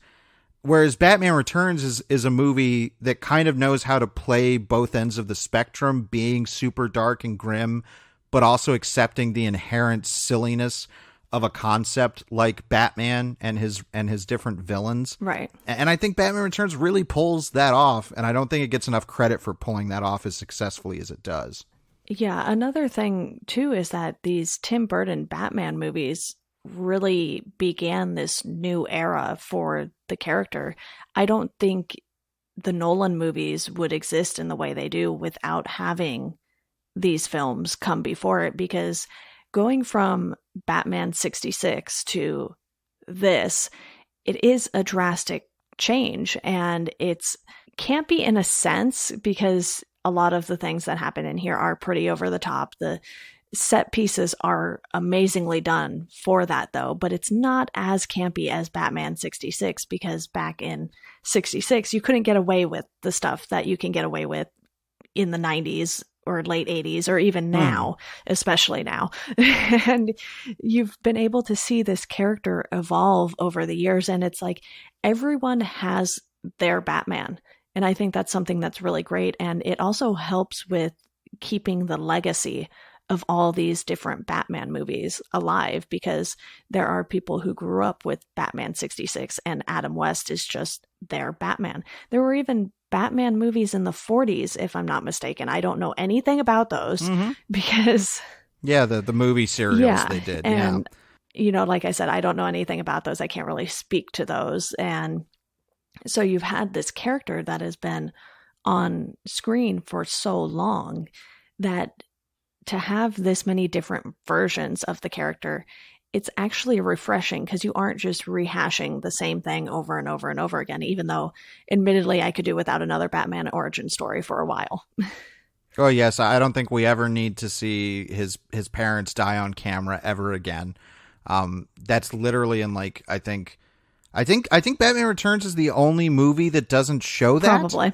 Whereas Batman Returns is a movie that kind of knows how to play both ends of the spectrum, being super dark and grim, but also accepting the inherent silliness of a concept like Batman and his different villains. Right. And I think Batman Returns really pulls that off, and I don't think it gets enough credit for pulling that off as successfully as it does. Yeah, another thing too is that these Tim Burton Batman movies really began this new era for the character. I don't think the Nolan movies would exist in the way they do without having these films come before it, because going from Batman 66 to this, it is a drastic change, and it's campy in a sense because a lot of the things that happen in here are pretty over the top. The set pieces are amazingly done for that though, but it's not as campy as Batman 66, because back in 66 you couldn't get away with the stuff that you can get away with in the 90s or late 80s, or even now, especially now. And you've been able to see this character evolve over the years, and it's like everyone has their Batman. And I think that's something that's really great. And it also helps with keeping the legacy of all these different Batman movies alive, because there are people who grew up with Batman 66 and Adam West is just their Batman. There were even Batman movies in the 40s, if I'm not mistaken. I don't know anything about those because... Yeah, the movie serials they did. And, like I said, I don't know anything about those. I can't really speak to those. And so you've had this character that has been on screen for so long that to have this many different versions of the character, it's actually refreshing because you aren't just rehashing the same thing over and over and over again, even though admittedly I could do without another Batman origin story for a while. Oh yes, I don't think we ever need to see his parents die on camera ever again. That's literally in like I think Batman Returns is the only movie that doesn't show that. Probably.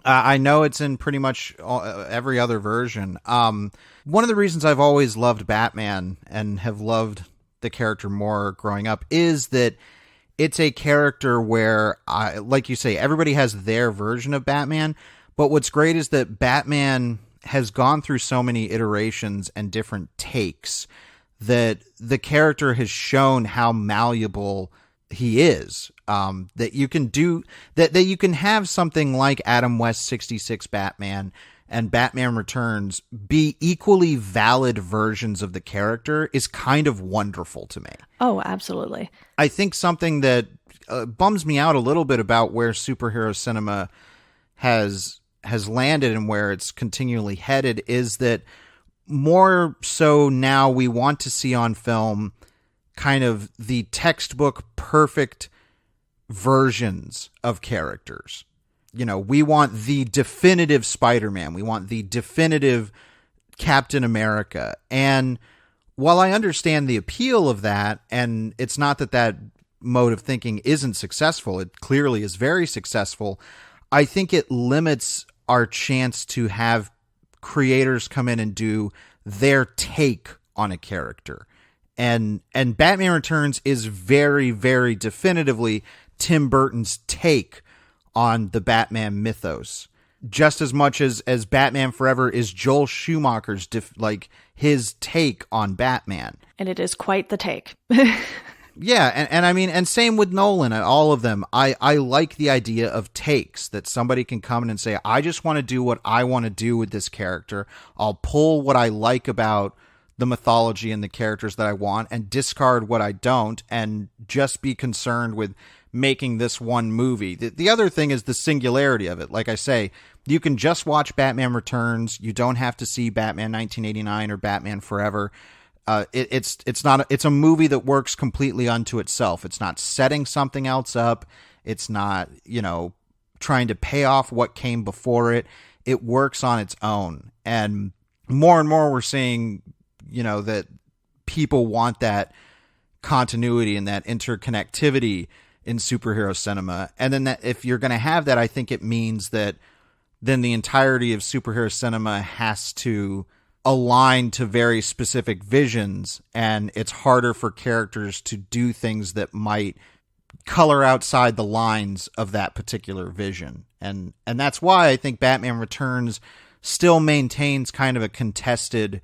I know it's in pretty much every other version. One of the reasons I've always loved Batman and have loved the character more growing up is that it's a character where, like you say, everybody has their version of Batman. But what's great is that Batman has gone through so many iterations and different takes that the character has shown how malleable he is. That you can do that you can have something like Adam West's 66 Batman and Batman Returns be equally valid versions of the character is kind of wonderful to me. Oh, absolutely. I think something that bums me out a little bit about where superhero cinema has landed and where it's continually headed is that more so now we want to see on film kind of the textbook perfect versions of characters. You know, we want the definitive Spider-Man. We want the definitive Captain America. And while I understand the appeal of that, and it's not that mode of thinking isn't successful, it clearly is very successful, I think it limits our chance to have creators come in and do their take on a character. And Batman Returns is very, very definitively Tim Burton's take on the Batman mythos, just as much as Batman Forever is Joel Schumacher's his take on Batman. And it is quite the take. Yeah, and I mean, and same with Nolan and all of them. I like the idea of takes, that somebody can come in and say, I just want to do what I want to do with this character. I'll pull what I like about the mythology and the characters that I want and discard what I don't and just be concerned with making this one movie. The other thing is the singularity of it. Like I say, you can just watch Batman Returns. You don't have to see Batman 1989 or Batman Forever. It's a movie that works completely unto itself. It's not setting something else up. It's not, trying to pay off what came before it. It works on its own. And more we're seeing, that people want that continuity and that interconnectivity in superhero cinema. And then that if you're going to have that, I think it means that then the entirety of superhero cinema has to align to very specific visions, and it's harder for characters to do things that might color outside the lines of that particular vision. And that's why I think Batman Returns still maintains kind of a contested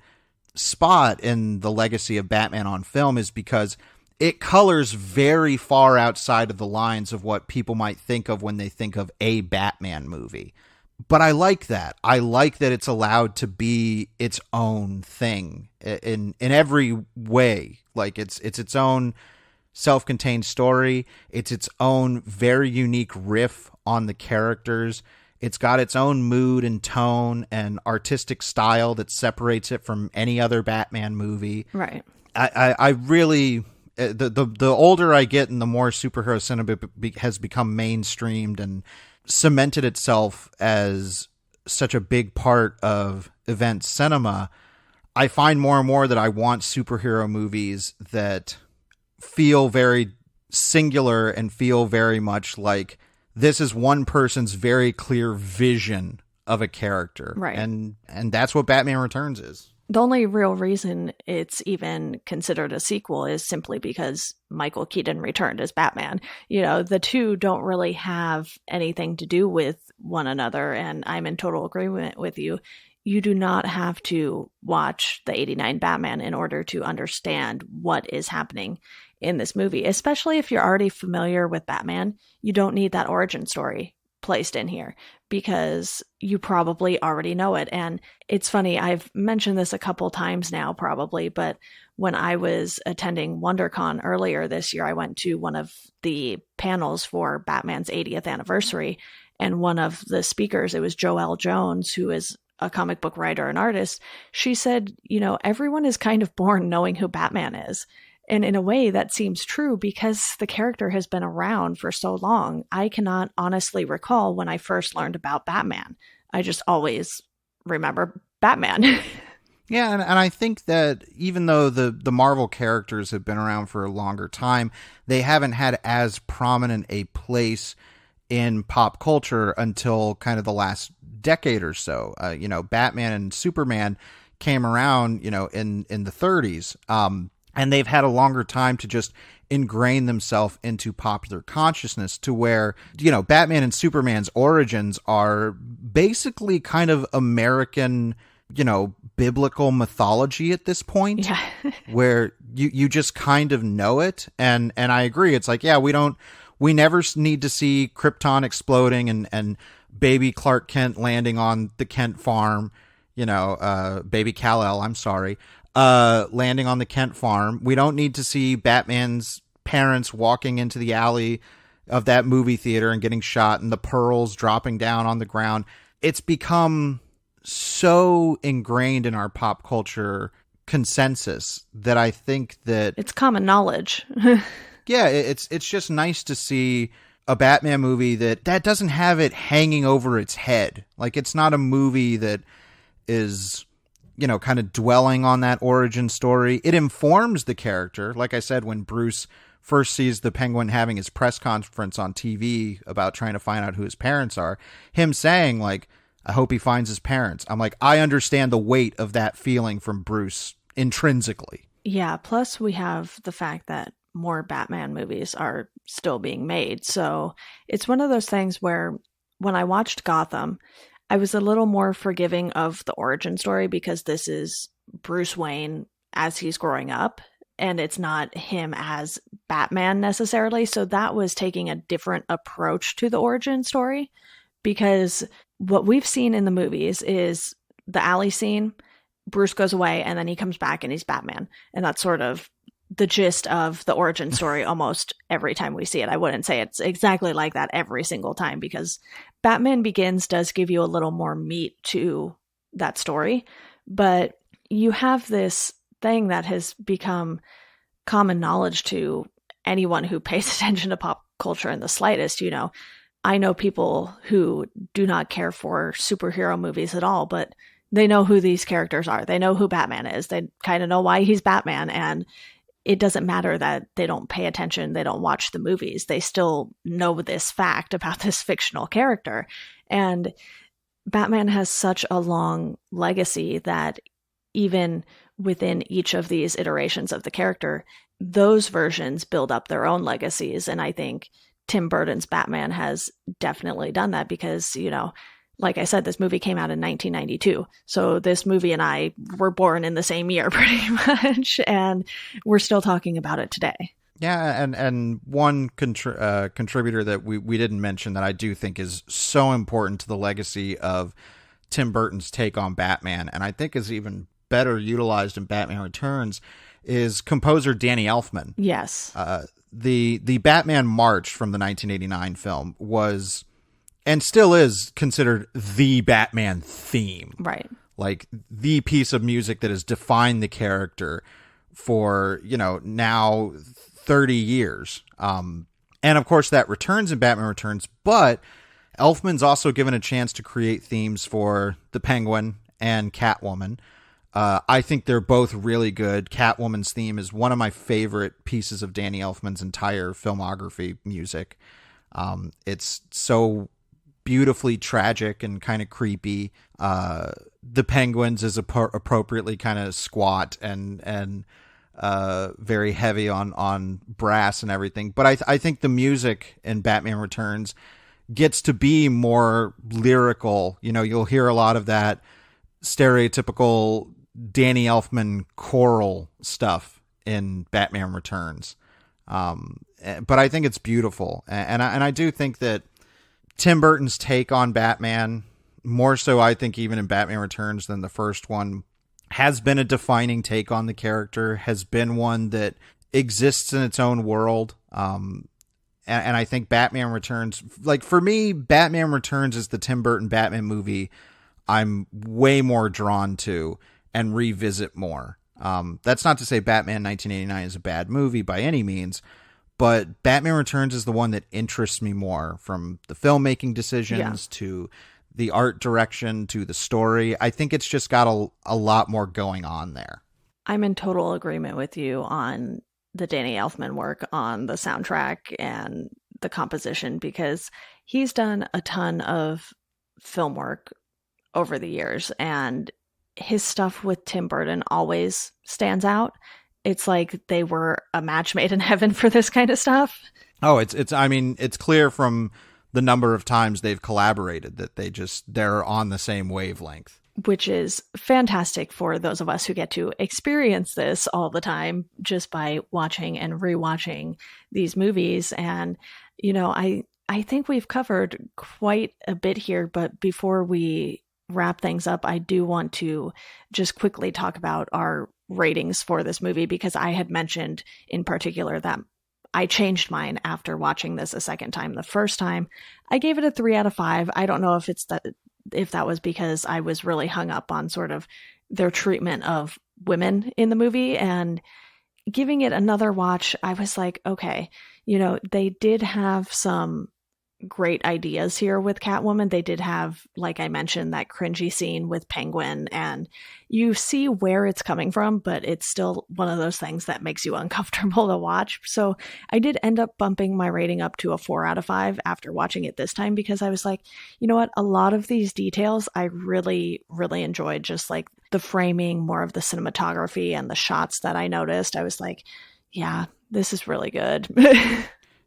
spot in the legacy of Batman on film, is because it colors very far outside of the lines of what people might think of when they think of a Batman movie. But I like that. I like that it's allowed to be its own thing in every way. Like it's its own self-contained story. It's its own very unique riff on the characters. It's got its own mood and tone and artistic style that separates it from any other Batman movie. Right. I really, the older I get and the more superhero cinema has become mainstreamed and cemented itself as such a big part of event cinema, I find more and more that I want superhero movies that feel very singular and feel very much like this is one person's very clear vision of a character. Right. And that's what Batman Returns is. The only real reason it's even considered a sequel is simply because Michael Keaton returned as Batman. The two don't really have anything to do with one another, and I'm in total agreement with you. You do not have to watch the 89 Batman in order to understand what is happening in this movie, especially if you're already familiar with Batman. You don't need that origin story placed in here because you probably already know it. And it's funny, I've mentioned this a couple times now probably, but when I was attending WonderCon earlier this year, I went to one of the panels for Batman's 80th anniversary, and one of the speakers, it was Joelle Jones, who is a comic book writer and artist, she said, everyone is kind of born knowing who Batman is. And in a way that seems true because the character has been around for so long. I cannot honestly recall when I first learned about Batman. I just always remember Batman. Yeah, and I think that even though the Marvel characters have been around for a longer time, they haven't had as prominent a place in pop culture until kind of the last decade or so. Batman and Superman came around, in the 30s. And they've had a longer time to just ingrain themselves into popular consciousness to where, Batman and Superman's origins are basically kind of American, biblical mythology at this point. Yeah. Where you just kind of know it. And I agree. It's like, yeah, we never need to see Krypton exploding and baby Clark Kent landing on the Kent farm, baby Kal-El, I'm sorry. Landing on the Kent farm. We don't need to see Batman's parents walking into the alley of that movie theater and getting shot and the pearls dropping down on the ground. It's become so ingrained in our pop culture consensus that I think that it's common knowledge. Yeah, it's just nice to see a Batman movie that doesn't have it hanging over its head. Like, it's not a movie that is, kind of dwelling on that origin story. It informs the character. Like I said, when Bruce first sees the Penguin having his press conference on TV about trying to find out who his parents are, him saying, like, I hope he finds his parents. I'm like, I understand the weight of that feeling from Bruce intrinsically. Yeah, plus we have the fact that more Batman movies are still being made. So it's one of those things where when I watched Gotham, I was a little more forgiving of the origin story because this is Bruce Wayne as he's growing up, and it's not him as Batman necessarily. So that was taking a different approach to the origin story, because what we've seen in the movies is the alley scene, Bruce goes away, and then he comes back and he's Batman. And that's sort of the gist of the origin story almost every time we see it. I wouldn't say it's exactly like that every single time, because Batman Begins does give you a little more meat to that story. But you have this thing that has become common knowledge to anyone who pays attention to pop culture in the slightest. I know people who do not care for superhero movies at all, but they know who these characters are. They know who Batman is. They kind of know why he's Batman, and it doesn't matter that they don't pay attention, they don't watch the movies. They still know this fact about this fictional character. And Batman has such a long legacy that even within each of these iterations of the character, those versions build up their own legacies. And I think Tim Burton's Batman has definitely done that because, like I said, this movie came out in 1992. So this movie and I were born in the same year pretty much, and we're still talking about it today. Yeah, and one contributor that we didn't mention that I do think is so important to the legacy of Tim Burton's take on Batman, and I think is even better utilized in Batman Returns, is composer Danny Elfman. Yes. The Batman March from the 1989 film was, and still is, considered the Batman theme. Right. Like the piece of music that has defined the character for, now 30 years. And of course that returns in Batman Returns, but Elfman's also given a chance to create themes for the Penguin and Catwoman. I think they're both really good. Catwoman's theme is one of my favorite pieces of Danny Elfman's entire filmography music. It's so beautifully tragic and kind of creepy. The Penguin's is appropriately kind of squat and very heavy on brass and everything. But I think the music in Batman Returns gets to be more lyrical. You'll hear a lot of that stereotypical Danny Elfman choral stuff in Batman Returns. But I think it's beautiful. And I do think that Tim Burton's take on Batman, more so I think even in Batman Returns than the first one, has been a defining take on the character, has been one that exists in its own world. And I think Batman Returns, like for me, Batman Returns is the Tim Burton Batman movie I'm way more drawn to and revisit more. That's not to say Batman 1989 is a bad movie by any means, but Batman Returns is the one that interests me more, from the filmmaking decisions to the art direction to the story. I think it's just got a lot more going on there. I'm in total agreement with you on the Danny Elfman work on the soundtrack and the composition, because he's done a ton of film work over the years, and his stuff with Tim Burton always stands out. It's like they were a match made in heaven for this kind of stuff. Oh, I mean, it's clear from the number of times they've collaborated that they're on the same wavelength. Which is fantastic for those of us who get to experience this all the time just by watching and rewatching these movies. And, you know, I think we've covered quite a bit here, but before we wrap things up, I do want to just quickly talk about our ratings for this movie, because I had mentioned in particular that I changed mine after watching this a second time. The first time, I gave it a 3 out of 5. I don't know if that was because I was really hung up on sort of their treatment of women in the movie, and giving it another watch, I was like, okay, you know, they did have some great ideas here with Catwoman. They did have, like I mentioned, that cringy scene with Penguin, and you see where it's coming from, but it's still one of those things that makes you uncomfortable to watch. So I did end up bumping my rating up to a 4 out of 5 after watching it this time, because I was like, you know what, a lot of these details I really, really enjoyed, just like the framing, more of the cinematography and the shots that I noticed. I was like, yeah, this is really good.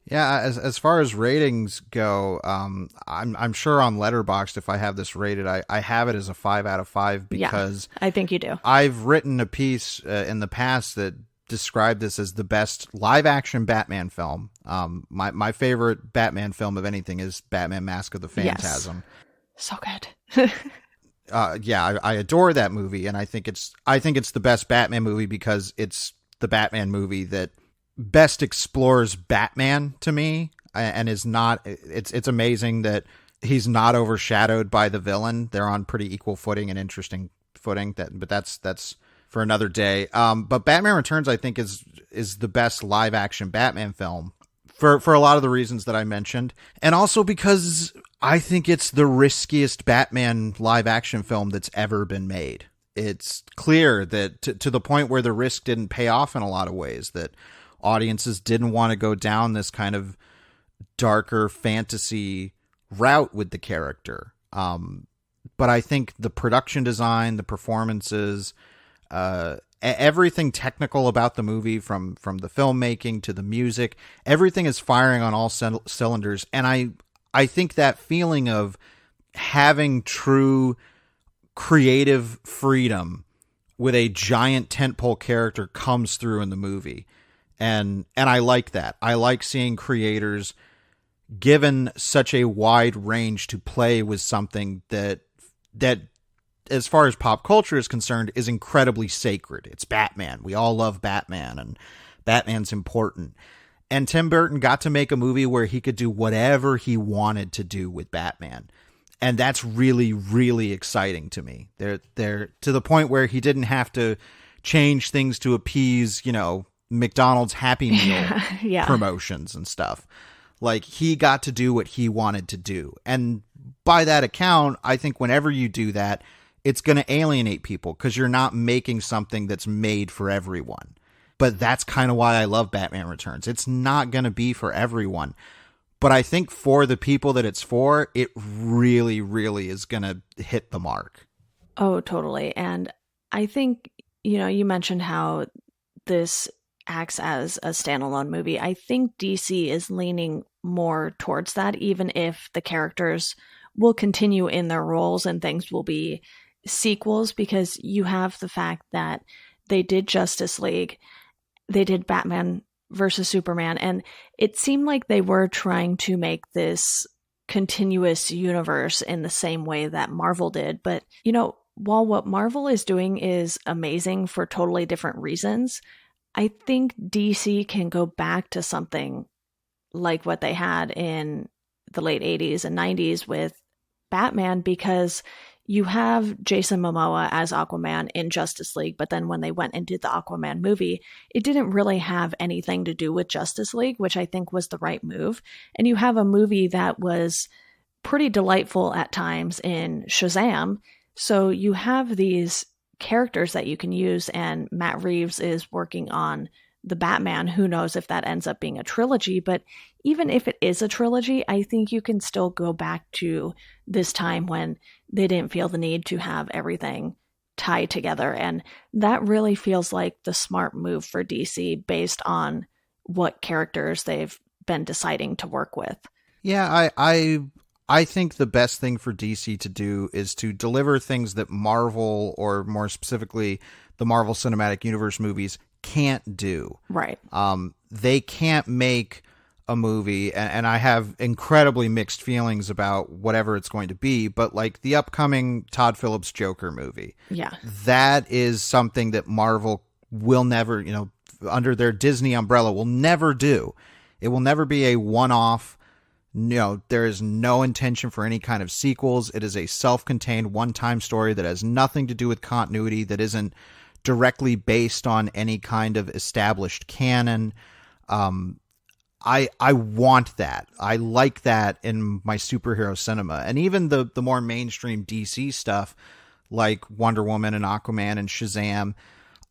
Yeah, as far as ratings go, I'm sure on Letterboxd, if I have this rated, I have it as a 5 out of 5 because I think you do. I've written a piece in the past that described this as the best live action Batman film. My favorite Batman film of anything is Batman: Mask of the Phantasm. Yes. So good. I adore that movie, and I think it's the best Batman movie because it's the Batman movie that best explores Batman to me, and is not, it's amazing that he's not overshadowed by the villain. They're on pretty equal footing and interesting footing, but that's for another day. But Batman Returns, I think, is the best live action Batman film for a lot of the reasons that I mentioned, and also because I think it's the riskiest Batman live action film that's ever been made. It's clear that to the point where the risk didn't pay off in a lot of ways, that audiences didn't want to go down this kind of darker fantasy route with the character. But I think the production design, the performances, everything technical about the movie, from the filmmaking to the music, everything is firing on all cylinders. And I think that feeling of having true creative freedom with a giant tentpole character comes through in the movie. And I like that. I like seeing creators given such a wide range to play with something that as far as pop culture is concerned is incredibly sacred. It's Batman. We all love Batman, and Batman's important. And Tim Burton got to make a movie where he could do whatever he wanted to do with Batman. And that's really, really exciting to me. They're to the point where he didn't have to change things to appease, McDonald's Happy Meal promotions and stuff. Like, he got to do what he wanted to do. And by that account, I think whenever you do that, it's going to alienate people because you're not making something that's made for everyone. But that's kind of why I love Batman Returns. It's not going to be for everyone. But I think for the people that it's for, it really, really is going to hit the mark. Oh, totally. And I think, you mentioned how this acts as a standalone movie. I think DC is leaning more towards that, even if the characters will continue in their roles and things will be sequels, because you have the fact that they did Justice League, they did Batman versus Superman, and it seemed like they were trying to make this continuous universe in the same way that Marvel did. But, while what Marvel is doing is amazing for totally different reasons, I think DC can go back to something like what they had in the late 80s and 90s with Batman, because you have Jason Momoa as Aquaman in Justice League, but then when they went and did the Aquaman movie, it didn't really have anything to do with Justice League, which I think was the right move. And you have a movie that was pretty delightful at times in Shazam. So you have these characters that you can use, and Matt Reeves is working on the Batman. Who knows if that ends up being a trilogy, but even if it is a trilogy, I think you can still go back to this time when they didn't feel the need to have everything tied together. And that really feels like the smart move for DC based on what characters they've been deciding to work with. Yeah, I think the best thing for DC to do is to deliver things that Marvel, or more specifically the Marvel Cinematic Universe movies, can't do. Right. They can't make a movie, and I have incredibly mixed feelings about whatever it's going to be, but like the upcoming Todd Phillips Joker movie. Yeah. That is something that Marvel will never, under their Disney umbrella, will never do. It will never be a one-off. There is no intention for any kind of sequels. It is a self-contained one-time story that has nothing to do with continuity, that isn't directly based on any kind of established canon. I want that. I like that in my superhero cinema. And even the more mainstream DC stuff like Wonder Woman and Aquaman and Shazam,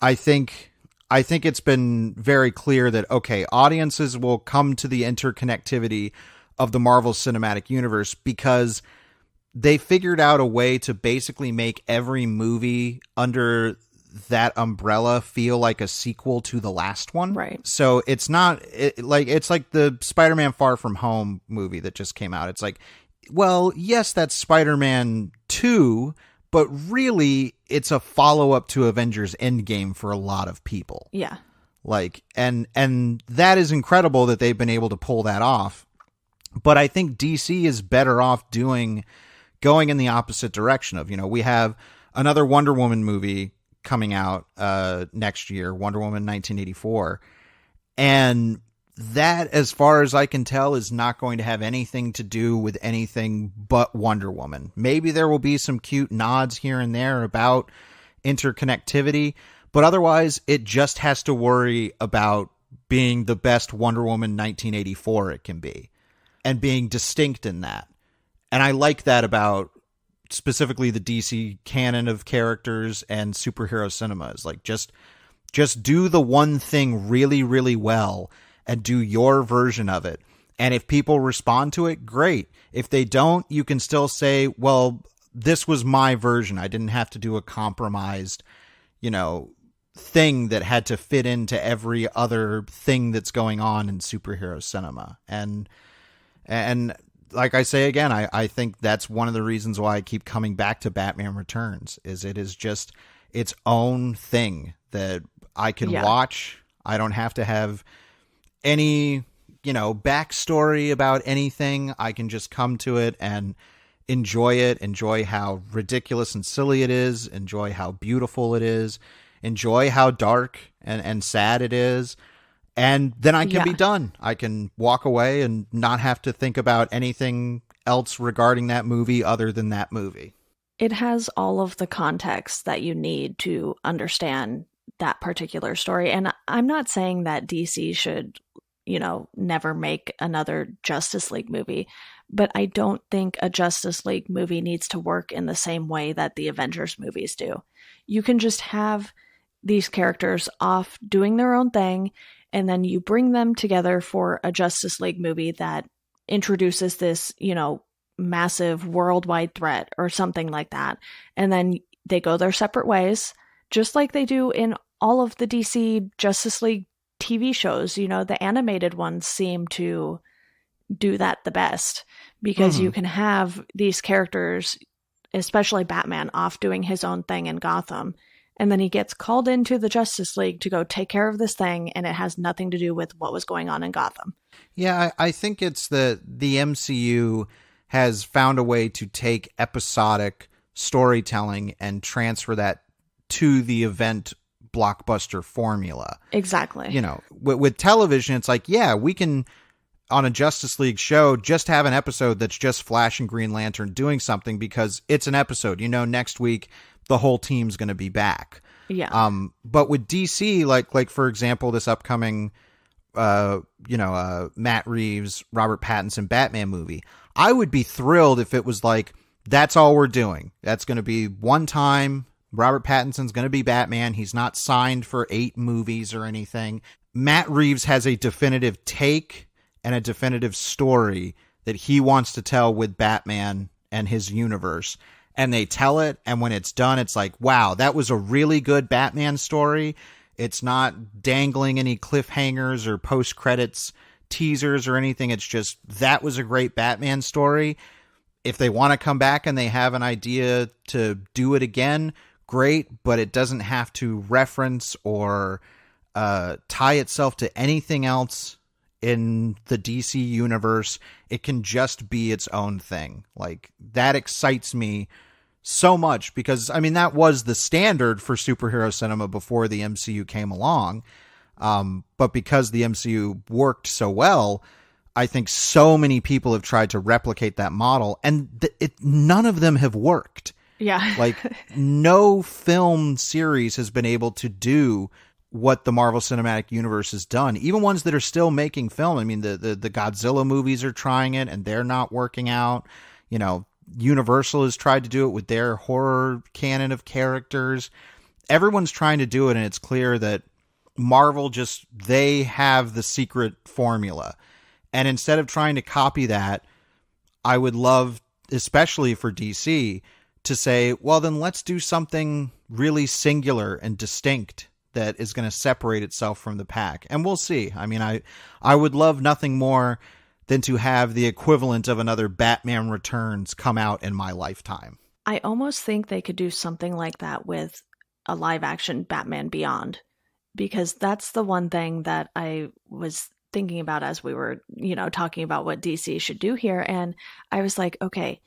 I think it's been very clear that, okay, audiences will come to the interconnectivity of the Marvel Cinematic Universe because they figured out a way to basically make every movie under that umbrella feel like a sequel to the last one. Right. So it's not it's like the Spider-Man Far From Home movie that just came out. It's like, well, yes, that's Spider-Man 2, but really it's a follow-up to Avengers Endgame for a lot of people. Yeah. And that is incredible that they've been able to pull that off. But I think DC is better off going in the opposite direction of, we have another Wonder Woman movie coming out next year, Wonder Woman 1984. And that, as far as I can tell, is not going to have anything to do with anything but Wonder Woman. Maybe there will be some cute nods here and there about interconnectivity, but otherwise it just has to worry about being the best Wonder Woman 1984 it can be, and being distinct in that. And I like that about specifically the DC canon of characters and superhero cinemas. Like, just do the one thing really, really well and do your version of it. And if people respond to it, great. If they don't, you can still say, well, this was my version. I didn't have to do a compromised, thing that had to fit into every other thing that's going on in superhero cinema. And like I say again, I think that's one of the reasons why I keep coming back to Batman Returns, is it is just its own thing that I can watch. I don't have to have any, backstory about anything. I can just come to it and enjoy how ridiculous and silly it is, enjoy how beautiful it is, enjoy how dark and sad it is. And then I can be done. I can walk away and not have to think about anything else regarding that movie other than that movie. It has all of the context that you need to understand that particular story. And I'm not saying that DC should, never make another Justice League movie, but I don't think a Justice League movie needs to work in the same way that the Avengers movies do. You can just have these characters off doing their own thing, and then you bring them together for a Justice League movie that introduces this, massive worldwide threat or something like that. And then they go their separate ways, just like they do in all of the DC Justice League TV shows. The animated ones seem to do that the best, because you can have these characters, especially Batman, off doing his own thing in Gotham. And then he gets called into the Justice League to go take care of this thing, and it has nothing to do with what was going on in Gotham. Yeah, I think it's that the MCU has found a way to take episodic storytelling and transfer that to the event blockbuster formula. Exactly. With television, it's like, yeah, we can on a Justice League show, just have an episode that's just Flash and Green Lantern doing something, because it's an episode. Next week the whole team's going to be back. Yeah. But with DC, like for example, this upcoming, Matt Reeves, Robert Pattinson Batman movie, I would be thrilled if it was like, that's all we're doing. That's going to be one time. Robert Pattinson's going to be Batman. He's not signed for 8 movies or anything. Matt Reeves has a definitive take and a definitive story that he wants to tell with Batman and his universe. And they tell it, and when it's done, it's like, wow, that was a really good Batman story. It's not dangling any cliffhangers or post-credits teasers or anything. It's just, that was a great Batman story. If they want to come back and they have an idea to do it again, great, but it doesn't have to reference or tie itself to anything else in the DC universe. It can just be its own thing. Like, that excites me so much, because I mean, that was the standard for superhero cinema before the MCU came along. But because the MCU worked so well, I think so many people have tried to replicate that model, and none of them have worked. Yeah. Like, no film series has been able to do what the Marvel Cinematic Universe has done. Even ones that are still making film. I mean, the Godzilla movies are trying it, and they're not working out. Universal has tried to do it with their horror canon of characters. Everyone's trying to do it, and it's clear that Marvel they have the secret formula. And instead of trying to copy that, I would love, especially for DC, to say, well, then let's do something really singular and distinct that is going to separate itself from the pack. And we'll see. I mean, I would love nothing more than to have the equivalent of another Batman Returns come out in my lifetime. I almost think they could do something like that with a live action Batman Beyond, because that's the one thing that I was thinking about as we were, talking about what DC should do here. And I was like, okay,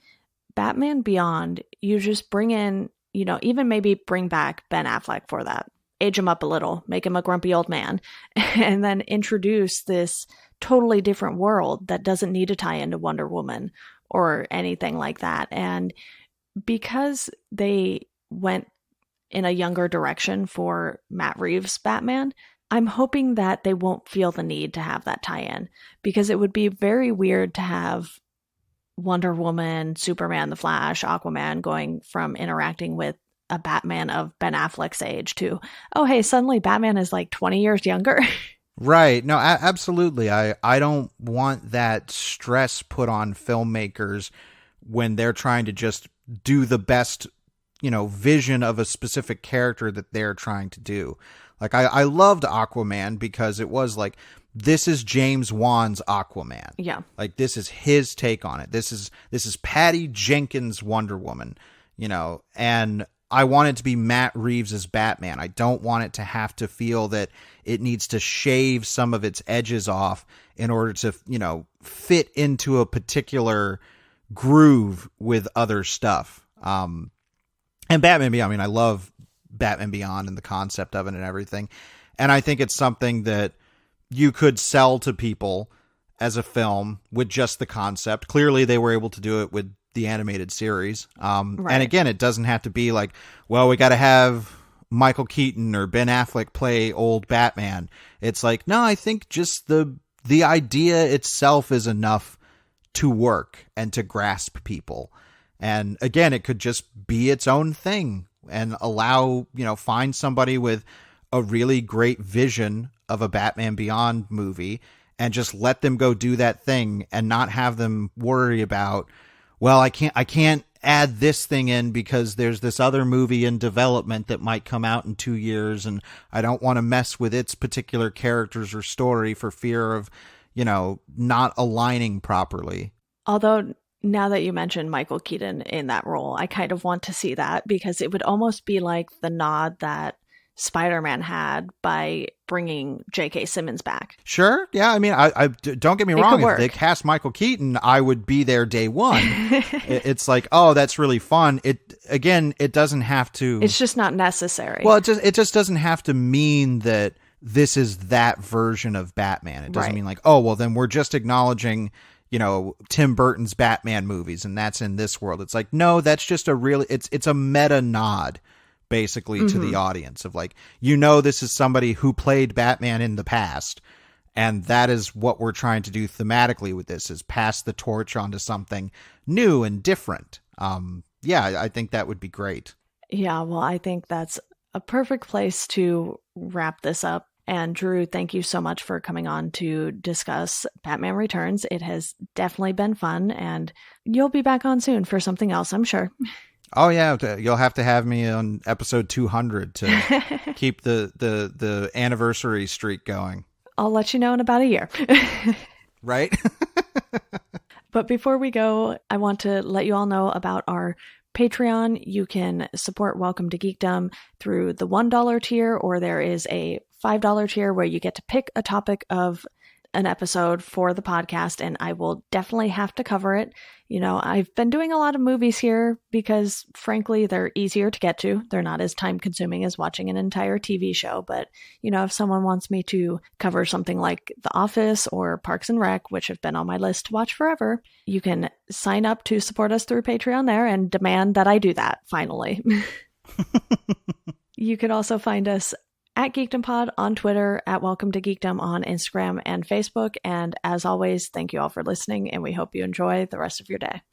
Batman Beyond, you just bring in, even maybe bring back Ben Affleck for that. Age him up a little, make him a grumpy old man, and then introduce this totally different world that doesn't need to tie into Wonder Woman or anything like that. And because they went in a younger direction for Matt Reeves' Batman, I'm hoping that they won't feel the need to have that tie-in, because it would be very weird to have Wonder Woman, Superman, The Flash, Aquaman going from interacting with a Batman of Ben Affleck's age to, oh, hey, suddenly Batman is like 20 years younger. Right. No, absolutely. I don't want that stress put on filmmakers when they're trying to just do the best, vision of a specific character that they're trying to do. Like, I loved Aquaman because it was like, this is James Wan's Aquaman. Yeah. Like, this is his take on it. This is Patty Jenkins' Wonder Woman, and I want it to be Matt Reeves' Batman. I don't want it to have to feel that it needs to shave some of its edges off in order to, fit into a particular groove with other stuff. And Batman Beyond, I love Batman Beyond and the concept of it and everything. And I think it's something that you could sell to people as a film with just the concept. Clearly they were able to do it with the animated series. Right. And again, it doesn't have to be like, well, we got to have Michael Keaton or Ben Affleck play old Batman. It's like, no, I think just the idea itself is enough to work and to grasp people. And again, it could just be its own thing and allow, find somebody with a really great vision of a Batman Beyond movie and just let them go do that thing and not have them worry about, well, I can't add this thing in because there's this other movie in development that might come out in 2 years, and I don't want to mess with its particular characters or story for fear of, not aligning properly. Although, now that you mentioned Michael Keaton in that role, I kind of want to see that, because it would almost be like the nod that Spider-Man had by bringing J.K. Simmons back. Sure. Yeah. I don't get me wrong. If they cast Michael Keaton, I would be there day one. It's like, oh, that's really fun. It doesn't have to. It's just not necessary. Well, it just doesn't have to mean that this is that version of Batman. It doesn't Right. mean like, oh, well, then we're just acknowledging, you know, Tim Burton's Batman movies and that's in this world. It's like, no, that's just a really, it's a meta nod basically to the audience of like, you know, this is somebody who played Batman in the past. And that is what we're trying to do thematically with this, is pass the torch onto something new and different. Yeah, I think that would be great. Yeah, well, I think that's a perfect place to wrap this up. And Drew, thank you so much for coming on to discuss Batman Returns. It has definitely been fun, and you'll be back on soon for something else, I'm sure. Oh yeah, you'll have to have me on episode 200 to keep the anniversary streak going. I'll let you know in about a year. Right? But before we go, I want to let you all know about our Patreon. You can support Welcome to Geekdom through the $1 tier, or there is a $5 tier where you get to pick a topic of an episode for the podcast, and I will definitely have to cover it. You know, I've been doing a lot of movies here because, frankly, they're easier to get to. They're not as time consuming as watching an entire TV show. But, you know, if someone wants me to cover something like The Office or Parks and Rec, which have been on my list to watch forever, you can sign up to support us through Patreon there and demand that I do that, finally. You could also find us at Geekdom Pod on Twitter, at Welcome to Geekdom on Instagram and Facebook. And as always, thank you all for listening, and we hope you enjoy the rest of your day.